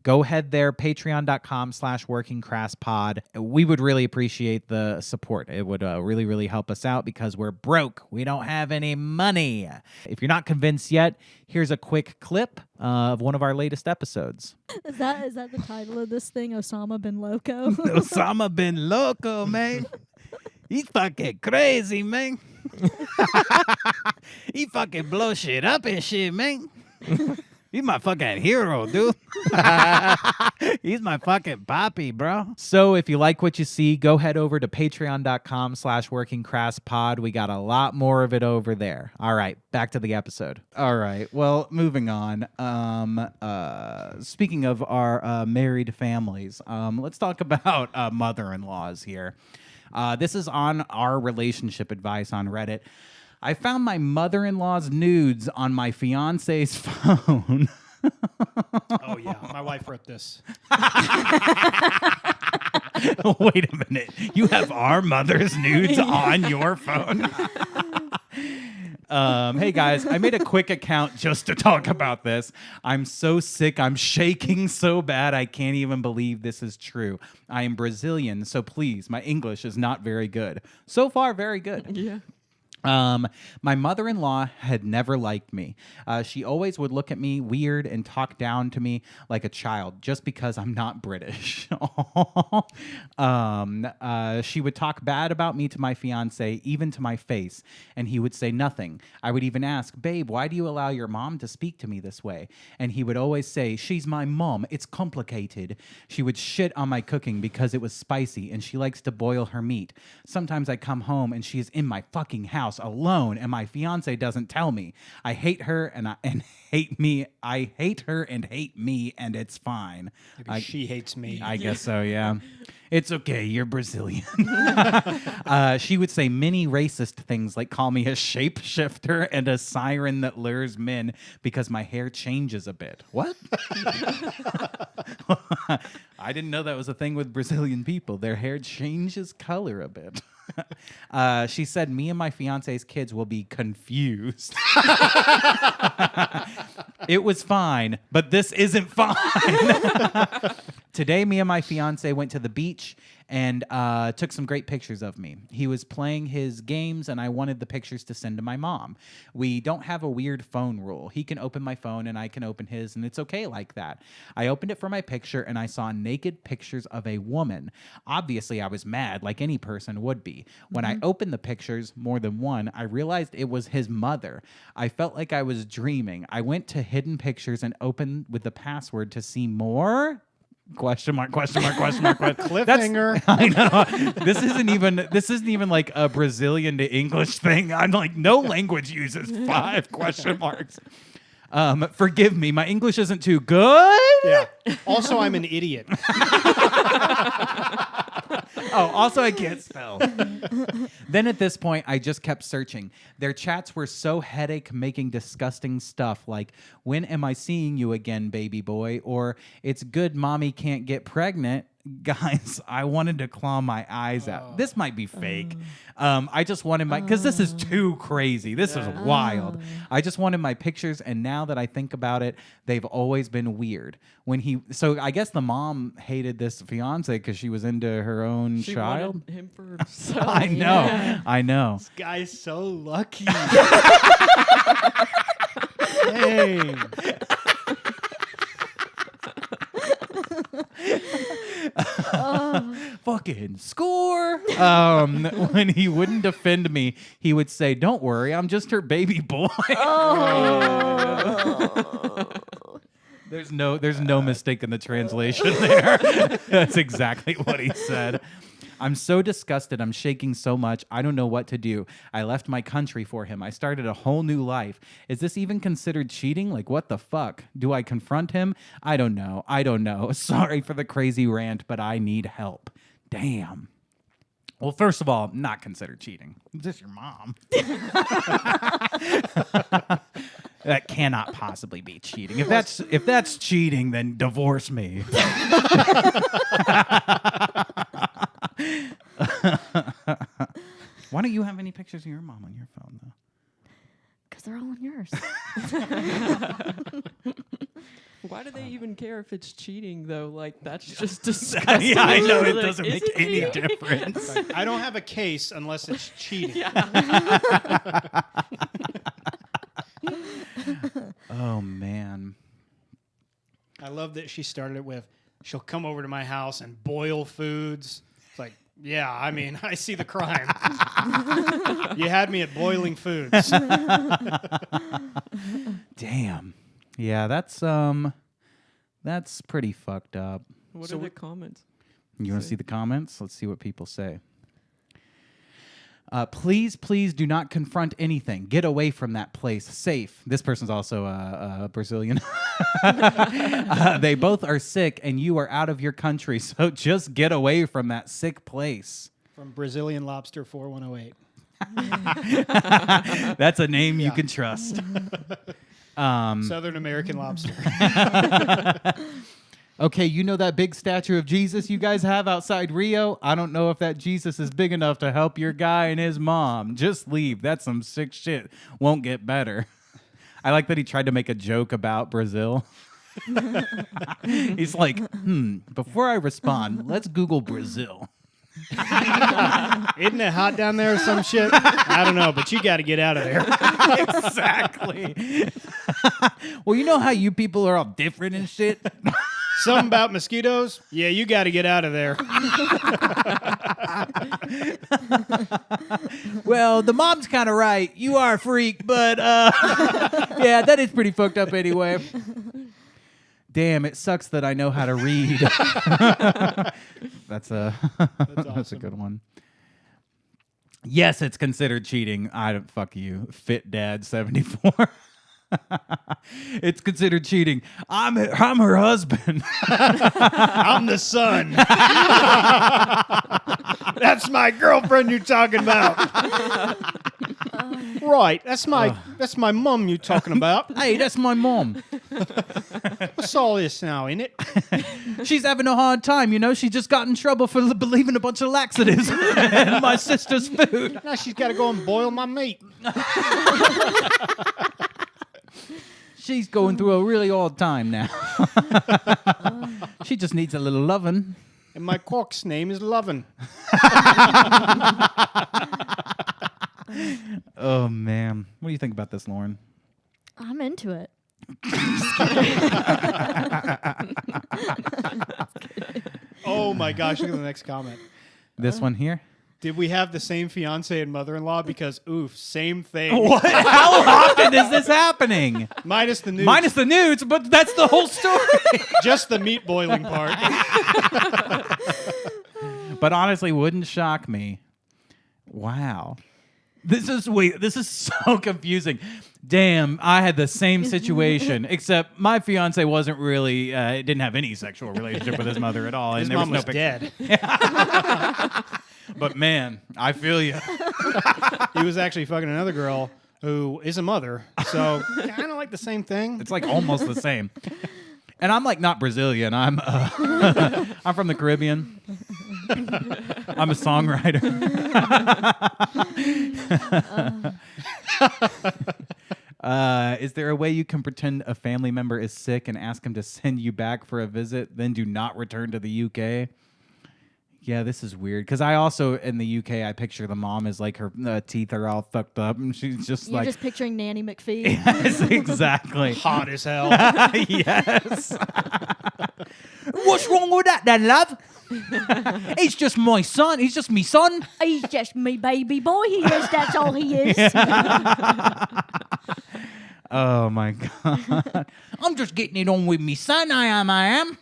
go ahead there, patreon.com/workingcrasspod. We would really appreciate the support. It would really, really help us out because we're broke. We don't have any money. If you're not convinced yet, here's a quick clip of one of our latest episodes. Is that the title of this thing? Osama bin Loco? Osama bin Loco, man. He's fucking crazy, man. He fucking blow shit up and shit, man. He's my fucking hero, dude. He's my fucking poppy, bro. So if you like what you see, go head over to patreon.com/workingcrasspod. We got a lot more of it over there. All right, back to the episode. All right, well, moving on. Speaking of our married families, let's talk about mother-in-laws here. This is on our relationship advice on Reddit. I found my mother-in-law's nudes on my fiance's phone. Oh, yeah. My wife wrote this. Wait a minute. You have our mother's nudes on your phone? Hey, guys, I made a quick account just to talk about this. I'm so sick. I'm shaking so bad. I can't even believe this is true. I am Brazilian, so please, my English is not very good. So far, very good. Yeah. My mother-in-law had never liked me. She always would look at me weird and talk down to me like a child just because I'm not British. She would talk bad about me to my fiance, even to my face, and he would say nothing. I would even ask, babe, why do you allow your mom to speak to me this way? And he would always say, she's my mom. It's complicated. She would shit on my cooking because it was spicy, and she likes to boil her meat. Sometimes I come home and she is in my fucking house alone, and my fiance doesn't tell me. I hate her and hate me. I hate her and hate me, and it's fine. Maybe she hates me. I guess so, yeah. It's okay, you're Brazilian. She would say many racist things like call me a shapeshifter and a siren that lures men because my hair changes a bit. What? I didn't know that was a thing with Brazilian people. Their hair changes color a bit. She said me and my fiance's kids will be confused. It was fine, but this isn't fine. Today, me and my fiance went to the beach and took some great pictures of me. He was playing his games, and I wanted the pictures to send to my mom. We don't have a weird phone rule. He can open my phone, and I can open his, and it's okay like that. I opened it for my picture, and I saw naked pictures of a woman. Obviously, I was mad, like any person would be. When I opened the pictures, more than one, I realized it was his mother. I felt like I was dreaming. I went to hidden pictures and opened with the password to see more. Question mark, question mark, question mark. Cliffhanger. I know. This isn't even like a Brazilian to English thing. I'm like, no language uses 5 question marks. Forgive me, my English isn't too good. Yeah. Also, I'm an idiot. Oh, also I can't spell. Then at this point, I just kept searching. Their chats were so headache-making, disgusting stuff like, when am I seeing you again, baby boy? Or, it's good mommy can't get pregnant. Guys, I wanted to claw my eyes out. This might be fake. I just wanted because this is too crazy. This is wild. I just wanted my pictures, and now that I think about it, they've always been weird. So I guess the mom hated this fiance because she was into her own She child. wanted him for himself. I know. Yeah. I know. This guy's so lucky. Dang. Fucking score. When he wouldn't defend me, he would say, "Don't worry, I'm just her baby boy." There's no mistake in the translation there. That's exactly what he said. I'm so disgusted. I'm shaking so much. I don't know what to do. I left my country for him. I started a whole new life. Is this even considered cheating? Like, what the fuck? Do I confront him? I don't know. Sorry for the crazy rant, but I need help. Damn. Well, first of all, not considered cheating. Is this your mom? That cannot possibly be cheating. If that's cheating, then divorce me. Why don't you have any pictures of your mom on your phone, though? Because they're all on yours. Why do they even care if it's cheating, though? Like, that's just disgusting. Yeah, I know. It Like, doesn't is make it any cheating? difference. I don't have a case unless it's cheating. Oh, man. I love that she started it with, she'll come over to my house and boil foods. It's like, yeah, I mean, I see the crime. You had me at boiling foods. Damn. Yeah, that's pretty fucked up. What are the comments? You want to see the comments? Let's see what people say. Please do not confront anything. Get away from that place. Safe. This person's also Brazilian. They both are sick, and you are out of your country, so just get away from that sick place. From Brazilian Lobster 4108. That's a name you can trust. Southern American Lobster. Okay, you know that big statue of Jesus you guys have outside Rio? I don't know if that Jesus is big enough to help your guy and his mom. Just leave. That's some sick shit. Won't get better. I like that he tried to make a joke about Brazil. He's like, before I respond, let's Google Brazil. Isn't it hot down there or some shit? I don't know, but you got to get out of there. Exactly. Well, you know how you people are all different and shit? Something about mosquitoes? Yeah, you got to get out of there. Well, the mom's kind of right. You are a freak, but yeah, that is pretty fucked up anyway. Damn, it sucks that I know how to read. That's a good one. Yes, it's considered cheating. I don't fuck you, Fit Dad 74. It's considered cheating. I'm her husband. I'm the son. That's my girlfriend you're talking about. Right. That's my mom you're talking about. Hey, that's my mom. What's all this now, ain't it? She's having a hard time, you know. She just got in trouble for believing a bunch of laxatives in my sister's food. Now she's got to go and boil my meat. She's going through a really hard time now. She just needs a little loving. And my cock's name is Lovin'. Oh, man. What do you think about this, Lauren? I'm into it. Oh my gosh, look at the next comment. This one here? Did we have the same fiance and mother-in-law? Because, oof, same thing. What? How often is this happening? Minus the nudes. Minus the nudes, but that's the whole story. Just the meat boiling part. But honestly, wouldn't shock me. Wow. This is so confusing. Damn, I had the same situation, except my fiance wasn't really, didn't have any sexual relationship with his mother at all. His and there mom was was no dead. But man, I feel you. He was actually fucking another girl who is a mother. So kind of like the same thing. It's like almost the same. And I'm like not Brazilian. I'm I'm from the Caribbean. I'm a songwriter. Is there a way you can pretend a family member is sick and ask him to send you back for a visit, then do not return to the UK? Yeah, this is weird. Because I also, in the UK, I picture the mom as like her teeth are all fucked up and she's just You're like... just picturing Nanny McPhee. Yes, exactly. Hot as hell. Yes. What's wrong with that then, love? He's just my son. He's just me son. He's just me baby boy. He is. That's all he is. Oh my God. I'm just getting it on with me son. I am.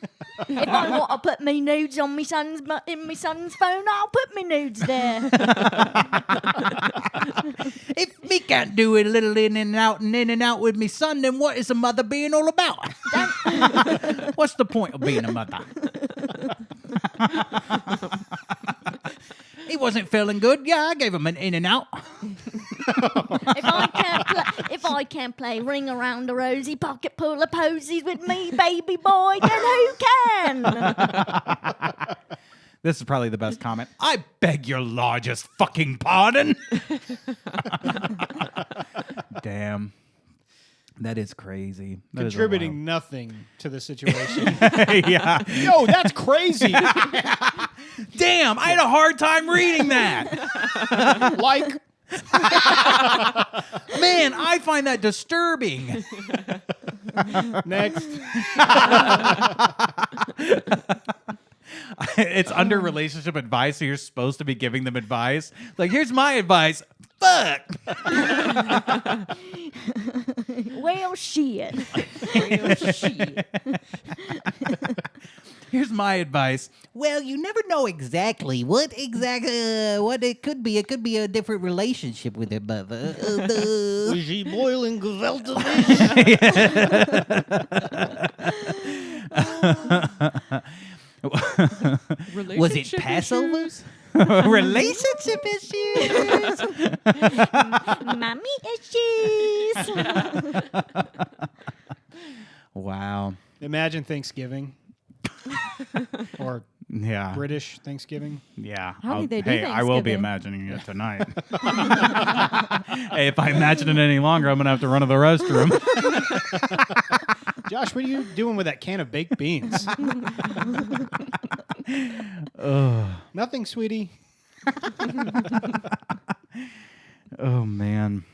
If I want to put me nudes on me son's in my son's phone, I'll put me nudes there. If me can't do it a little in and out with me son, then what is a mother being all about? What's the point of being a mother? He wasn't feeling good. Yeah, I gave him an in and out. If I can't play ring around a rosy pocket full of posies with me baby boy, then who can? This is probably the best comment. I beg your largest fucking pardon. Damn. That is crazy. That is a Contributing nothing to the situation. wild- Yeah. Yo, that's crazy. Damn, I had a hard time reading that. Like, Man, I find that disturbing. next. It's under relationship advice, so you're supposed to be giving them advice. Like, here's my advice. Fuck. Well, shit. Here's my advice. Well, you never know exactly what it could be. It could be a different relationship with her mother. Was she boiling gefilte Was it Passover? Relationship issues. Mommy issues. Wow. Imagine Thanksgiving. Or Yeah. British Thanksgiving. Yeah. How do they do Hey, I will be Thanksgiving? imagining it tonight. Hey, if I imagine it any longer, I'm going to have to run to the restroom. Josh, what are you doing with that can of baked beans? Nothing, sweetie. Oh, man.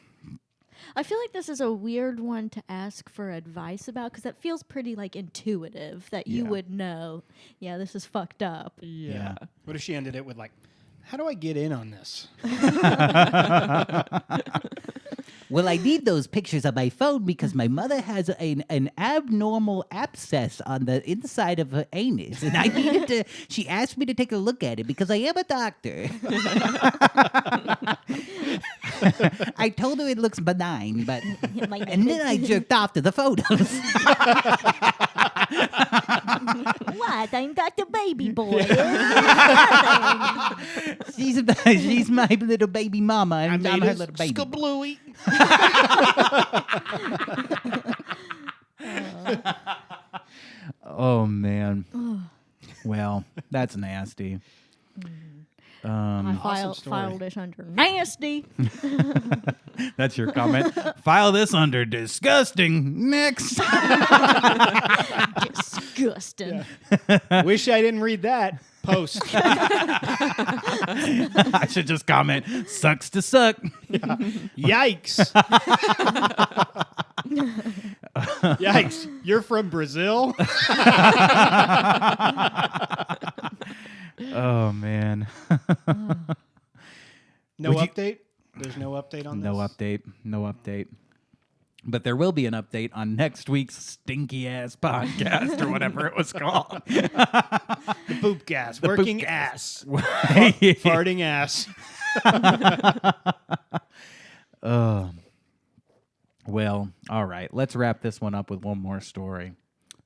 I feel like this is a weird one to ask for advice about because it feels pretty like intuitive that you Yeah. would know. Yeah, this is fucked up. Yeah. What if she ended it with like, how do I get in on this? Well, I need those pictures on my phone because my mother has an abnormal abscess on the inside of her anus. And I needed to, she asked me to take a look at it because I am a doctor. I told her it looks benign, but, and then I jerked off to the photos. What? I'm got the baby boy. She's my little baby mama, and I'm her little baby. Skablooey. Oh, man. Well, that's nasty. I Awesome story. filed this under nasty. That's your comment. File this under disgusting. Next. Disgusting. Wish I didn't read that post. I should just comment. Sucks to suck. Yikes. Yikes. You're from Brazil? Oh man. No Would you- update? There's no update on this? No update. But there will be an update on next week's stinky ass podcast or whatever it was called. The poop gas. The poop Working gas. ass. Farting ass. Well, all right. Let's wrap this one up with one more story.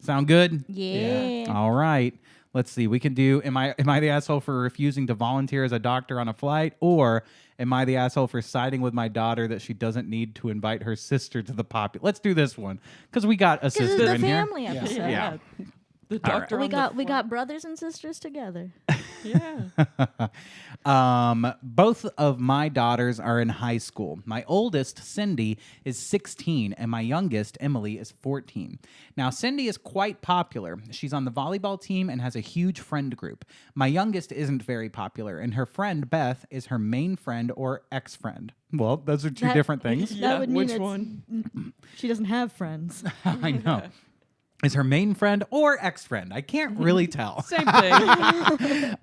Sound good? Yeah. All right. Let's see. We can do am I the asshole for refusing to volunteer as a doctor on a flight, or am I the asshole for siding with my daughter that she doesn't need to invite her sister to the Let's do this one because we got a This is sister the in here. family episode. Yeah. The All right. doctor We on got the we flight. got brothers and sisters together. Yeah. Both of my daughters are in high school. My oldest, Cindy, is 16, and my youngest, Emily, is 14. Now, Cindy is quite popular. She's on the volleyball team and has a huge friend group. My youngest isn't very popular, and her friend, Beth, is her main friend or ex-friend. Well, those are two That- different things. Yeah, would mean which it's- one? She doesn't have friends. I know. Is her main friend or ex-friend? I can't really tell. Same thing.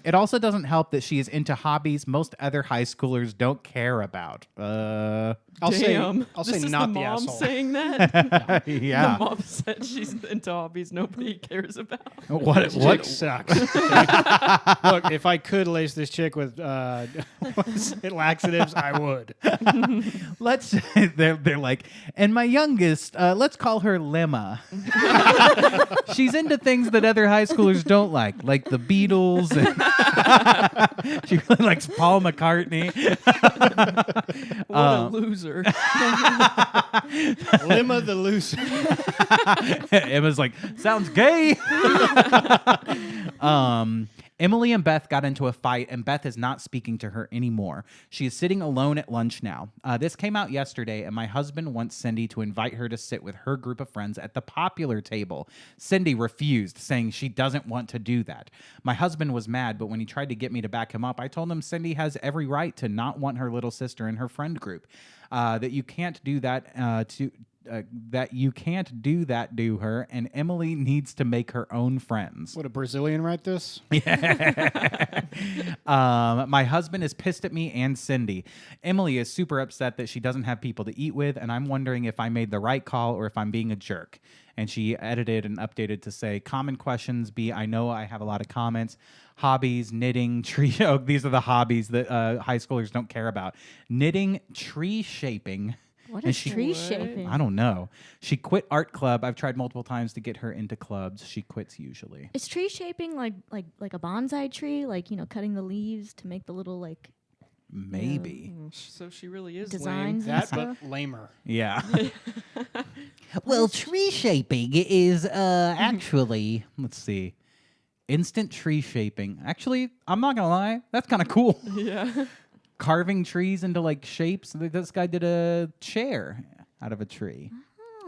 It also doesn't help that she is into hobbies most other high schoolers don't care about. I'll Damn. say This is not the the mom asshole. saying that. Yeah. The mom said she's into hobbies nobody cares about. What? Chick What? sucks. Look, if I could lace this chick with laxatives, I would. Let's. They're like, and my youngest. Let's call her Lemma. She's into things that other high schoolers don't like the Beatles. And she really likes Paul McCartney. What a loser. Limma the loser. Emma's like, sounds gay. Emily and Beth got into a fight, and Beth is not speaking to her anymore. She is sitting alone at lunch now. This came out yesterday, and my husband wants Cindy to invite her to sit with her group of friends at the popular table. Cindy refused, saying she doesn't want to do that. My husband was mad, but when he tried to get me to back him up, I told him Cindy has every right to not want her little sister in her friend group. That you can't do that to her, and Emily needs to make her own friends. Would a Brazilian write this? My husband is pissed at me and Cindy. Emily is super upset that she doesn't have people to eat with, and I'm wondering if I made the right call or if I'm being a jerk. And she edited and updated to say, common questions be, I know I have a lot of comments. Hobbies, knitting, tree. Oh, these are the hobbies that high schoolers don't care about. Knitting, tree shaping. What And is she- tree What? shaping? I don't know. She quit art club. I've tried multiple times to get her into clubs. She quits usually. Is tree shaping like a bonsai tree? Like, cutting the leaves to make the little Maybe. So she really is designs and That, stuff? but lamer. Yeah. Well, tree shaping is actually Let's see. Instant tree shaping. Actually, I'm not going to lie. That's kind of cool. lame. Yeah. Carving trees into shapes. This guy did a chair out of a tree.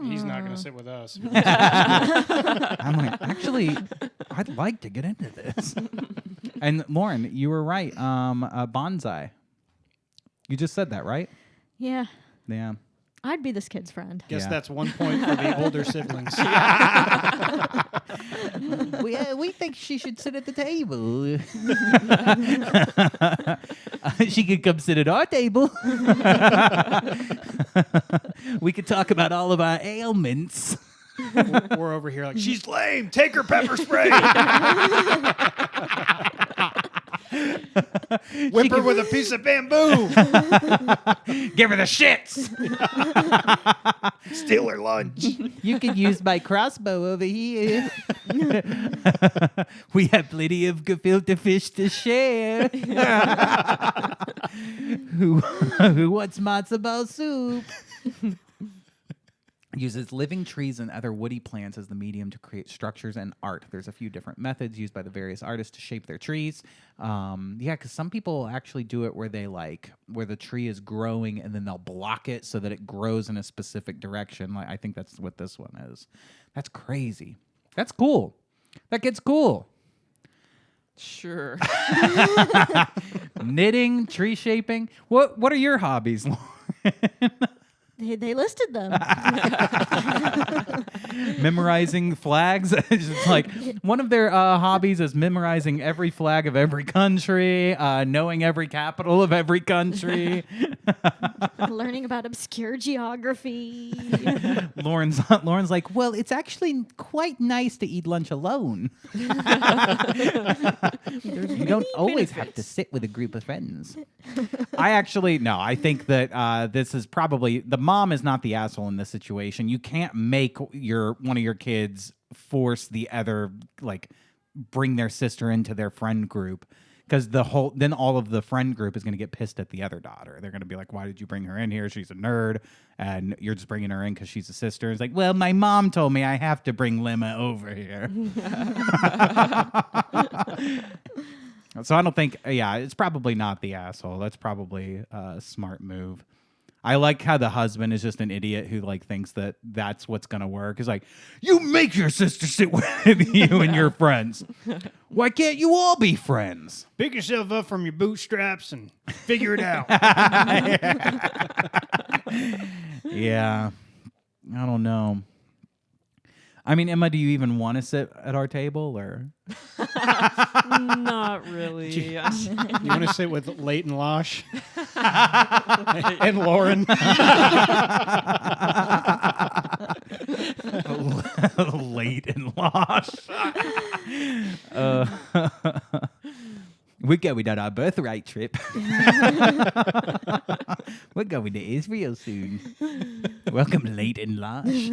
He's not going to sit with us. I'm like, actually, I'd like to get into this. And Lauren, you were right. Bonsai. You just said that, right? Yeah. Yeah. I'd be this kid's friend. Guess Yeah. that's 1 point for the older siblings. we think she should sit at the table. She could come sit at our table. We could talk about all of our ailments. We're over here like, she's lame. Take her pepper spray. Whip her with a piece of bamboo. Give her the shits. Steal her lunch. You could use my crossbow over here. We have plenty of gefilte fish to share. Who wants matzo ball soup? Uses living trees and other woody plants as the medium to create structures and art. There's a few different methods used by the various artists to shape their trees. Because some people actually do it where they where the tree is growing and then they'll block it so that it grows in a specific direction. Like I think that's what this one is. That's crazy. That's cool. That gets cool. Sure. Knitting, tree shaping. What are your hobbies, Lauren? They listed them. Memorizing flags. It's like one of their hobbies is memorizing every flag of every country, knowing every capital of every country. Learning about obscure geography. Lauren's like, well, it's actually quite nice to eat lunch alone. You don't always have to sit with a group of friends. I think that this is probably the mom is not the asshole in this situation. You can't make one of your kids force the other, bring their sister into their friend group, because then all of the friend group is going to get pissed at the other daughter. They're going to be like, why did you bring her in here? She's a nerd, and you're just bringing her in because she's a sister. It's like, well, my mom told me I have to bring Lemma over here. So I don't think, it's probably not the asshole. That's probably a smart move. I like how the husband is just an idiot who thinks that that's what's going to work. He's like, you make your sister sit with you and your friends. Why can't you all be friends? Pick yourself up from your bootstraps and figure it out. Yeah. I don't know. I mean, Emma, do you even want to sit at our table or? Not really. You want to sit with Leighton Losh and Lauren? Late and lost. We're going on our birthright trip. We're going to Israel soon. Welcome, Late and Losh.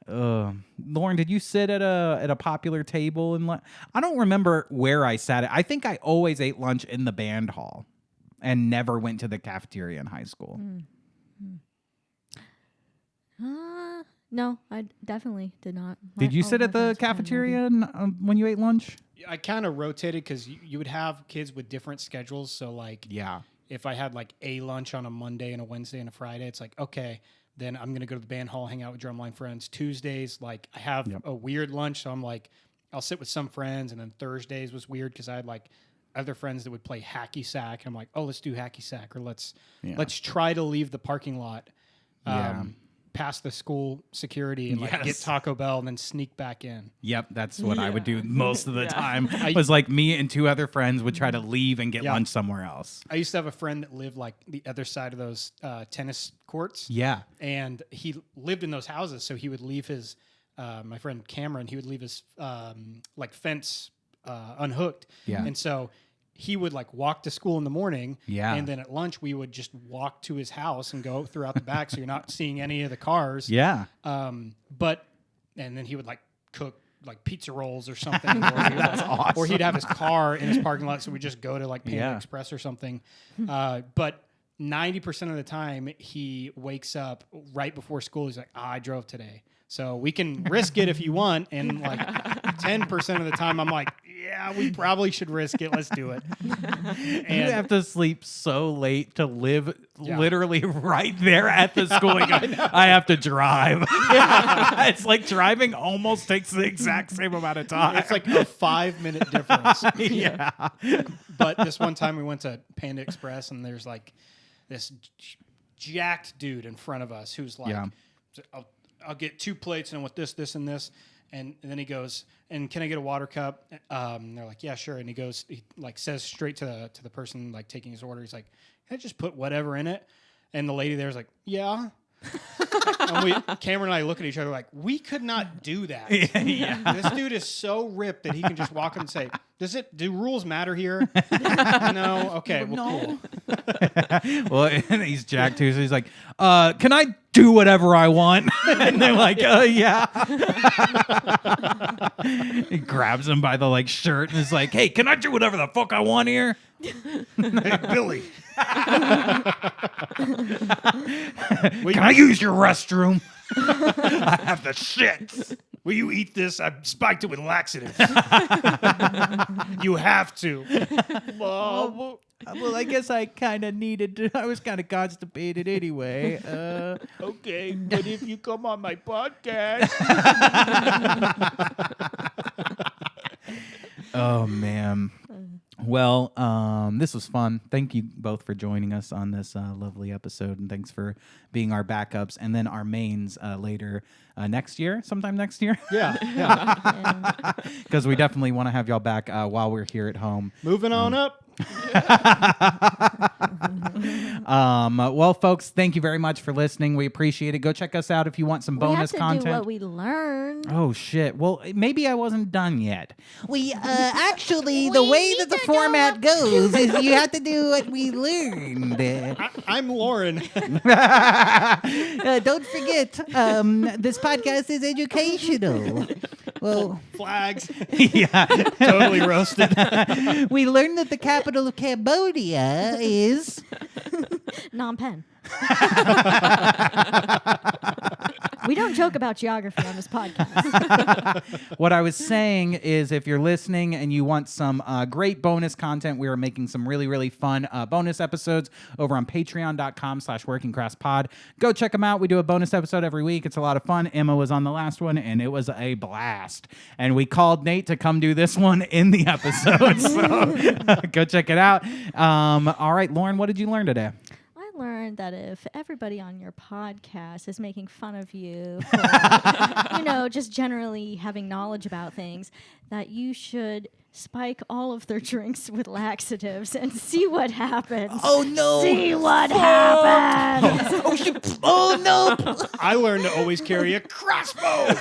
Lauren, did you sit at a popular table in lunch? I don't remember where I sat. I think I always ate lunch in the band hall and never went to the cafeteria in high school. No, I definitely did not. Did you sit at the cafeteria when you ate lunch? I kind of rotated because you would have kids with different schedules. So if I had a lunch on a Monday and a Wednesday and a Friday, it's like, okay, then I'm going to go to the band hall, hang out with drumline friends. Tuesdays, I have a weird lunch. So I'm I'll sit with some friends. And then Thursdays was weird because I had other friends that would play hacky sack. I'm like, oh, let's do hacky sack, or let's try to leave the parking lot. Past the school security and get Taco Bell and then sneak back in. Yep, that's what I would do most of the time. It was me and two other friends would try to leave and get lunch somewhere else. I used to have a friend that lived the other side of those tennis courts. Yeah. And he lived in those houses, so he would leave his, my friend Cameron, he would leave his fence unhooked. Yeah. And so he would walk to school in the morning. Yeah. And then at lunch we would just walk to his house and go throughout the back so you're not seeing any of the cars. Yeah. And then he would cook pizza rolls or something. That's awesome. Or he'd have his car in his parking lot, so we just go to Panda Express or something. But 90% of the time he wakes up right before school. He's like, I drove today. So we can risk it if you want. And 10% of the time I'm like, yeah, we probably should risk it. Let's do it. You have to sleep so late to live literally right there at the school. I have to drive. It's driving almost takes the exact same amount of time. It's a 5-minute difference. But this one time we went to Panda Express and there's this jacked dude in front of us who's I'll get 2 plates and I want this, this, and this. And then he goes, and can I get a water cup? And they're like, yeah, sure. And he goes, he says straight to the person taking his order. He's like, can I just put whatever in it? And the lady there's like, yeah. And Cameron and I look at each other like, we could not do that. This dude is so ripped that he can just walk up and say, Do rules matter here? No. Okay. Well, cool. Well, and he's Jack too, so he's like, can I do whatever I want? And they're like, yeah. He grabs him by the like shirt and is like, hey, can I do whatever the fuck I want here? Hey, Billy. Can I use your restroom? I have the shit. Will you eat this? I spiked it with laxative. You have to. Well, I guess I kind of needed to. I was kind of constipated anyway. Okay, but if you come on my podcast. Oh, man. Well, this was fun. Thank you both for joining us on this lovely episode, and thanks for being our backups and then our mains later sometime next year. Yeah. Because we definitely want to have y'all back while we're here at home. Moving on up. Well, folks, thank you very much for listening. We appreciate it. Go check us out if you want some bonus we have to content. do what we learned. Oh shit! Well, maybe I wasn't done yet. We actually, the way that the format goes is you have to do what we learned. I'm Lauren. Don't forget, this podcast is educational. Well, Flags. Yeah. Totally roasted. we learned that the capital of Cambodia is. Phnom Penh. We don't joke about geography on this podcast. What I was saying is if you're listening and you want some great bonus content, we are making some really, really fun bonus episodes over on patreon.com/workingcrasspod. Go check them out. We do a bonus episode every week. It's a lot of fun. Emma was on the last one, and it was a blast. And we called Nate to come do this one in the episode. So go check it out. All right, Lauren, what did you learn today? I learned that if everybody on your podcast is making fun of you for, just generally having knowledge about things, that you should spike all of their drinks with laxatives and see what happens. Oh no! See what happens. Oh shit! Oh no! I learned to always carry a crossbow.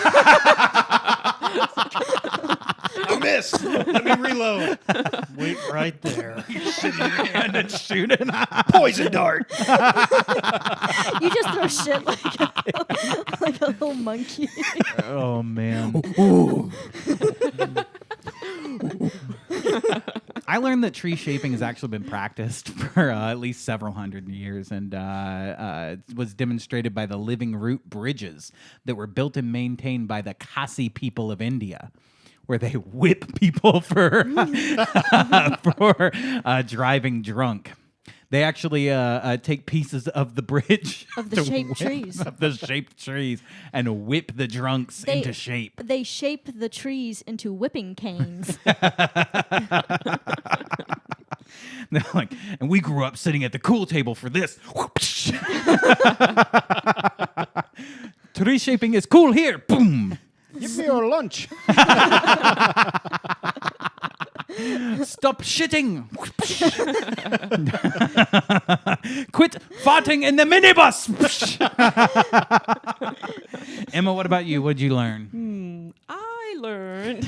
I missed. Let me reload. Wait right there. And then shoot it. Poison dart. You just throw shit like a little monkey. Oh, man. I learned that tree shaping has actually been practiced for at least several hundred years and was demonstrated by the living root bridges that were built and maintained by the Khasi people of India, where they whip people for driving drunk. They actually take pieces of the bridge Of the shaped trees. of the shaped trees and whip the drunks into shape. They shape the trees into whipping canes. They're like, and we grew up sitting at the cool table for this. Tree shaping is cool here. Boom. Give me your lunch. Stop shitting. Quit farting in the minibus. Emma, what about you? What'd you learn? I learned.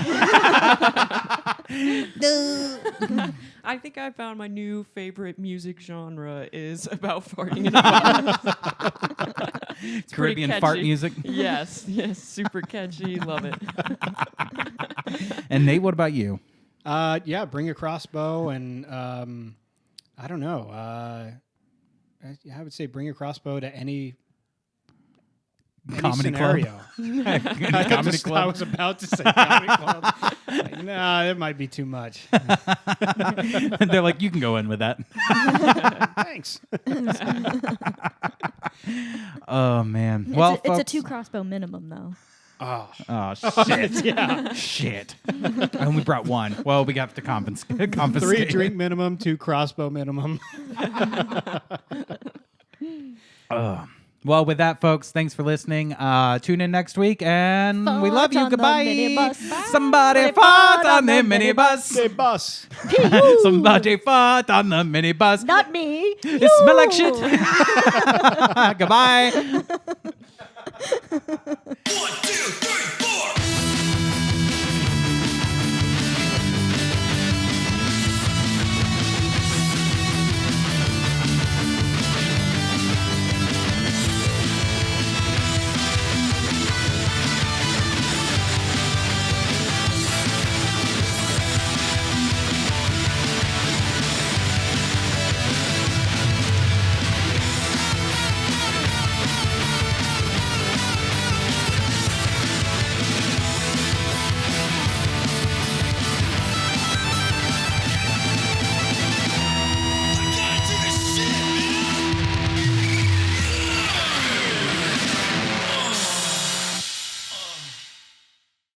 I think I found my new favorite music genre is about farting in a bus. It's pretty Caribbean fart catchy. music. Yes, super catchy. Love it. And Nate, what about you? Yeah, bring a crossbow and I don't know. I would say bring a crossbow to any Comedy scenario. Comedy I club. was about to say comedy club. Like, nah, that might be too much. They're like, you can go in with that. Thanks. Oh man. It's Well, a folks, 2 crossbow minimum, though. Oh shit! Yeah. Shit! I only brought one. Well, we have to confiscate. 3 drink minimum, 2 crossbow minimum. Well, with that, folks, thanks for listening. Tune in next week, and we love you. Fart on the Goodbye. minibus. Bye. Somebody fart on the minibus. Say bus. Somebody fart on the minibus. Not me. It smell like shit. Goodbye. 1, 2,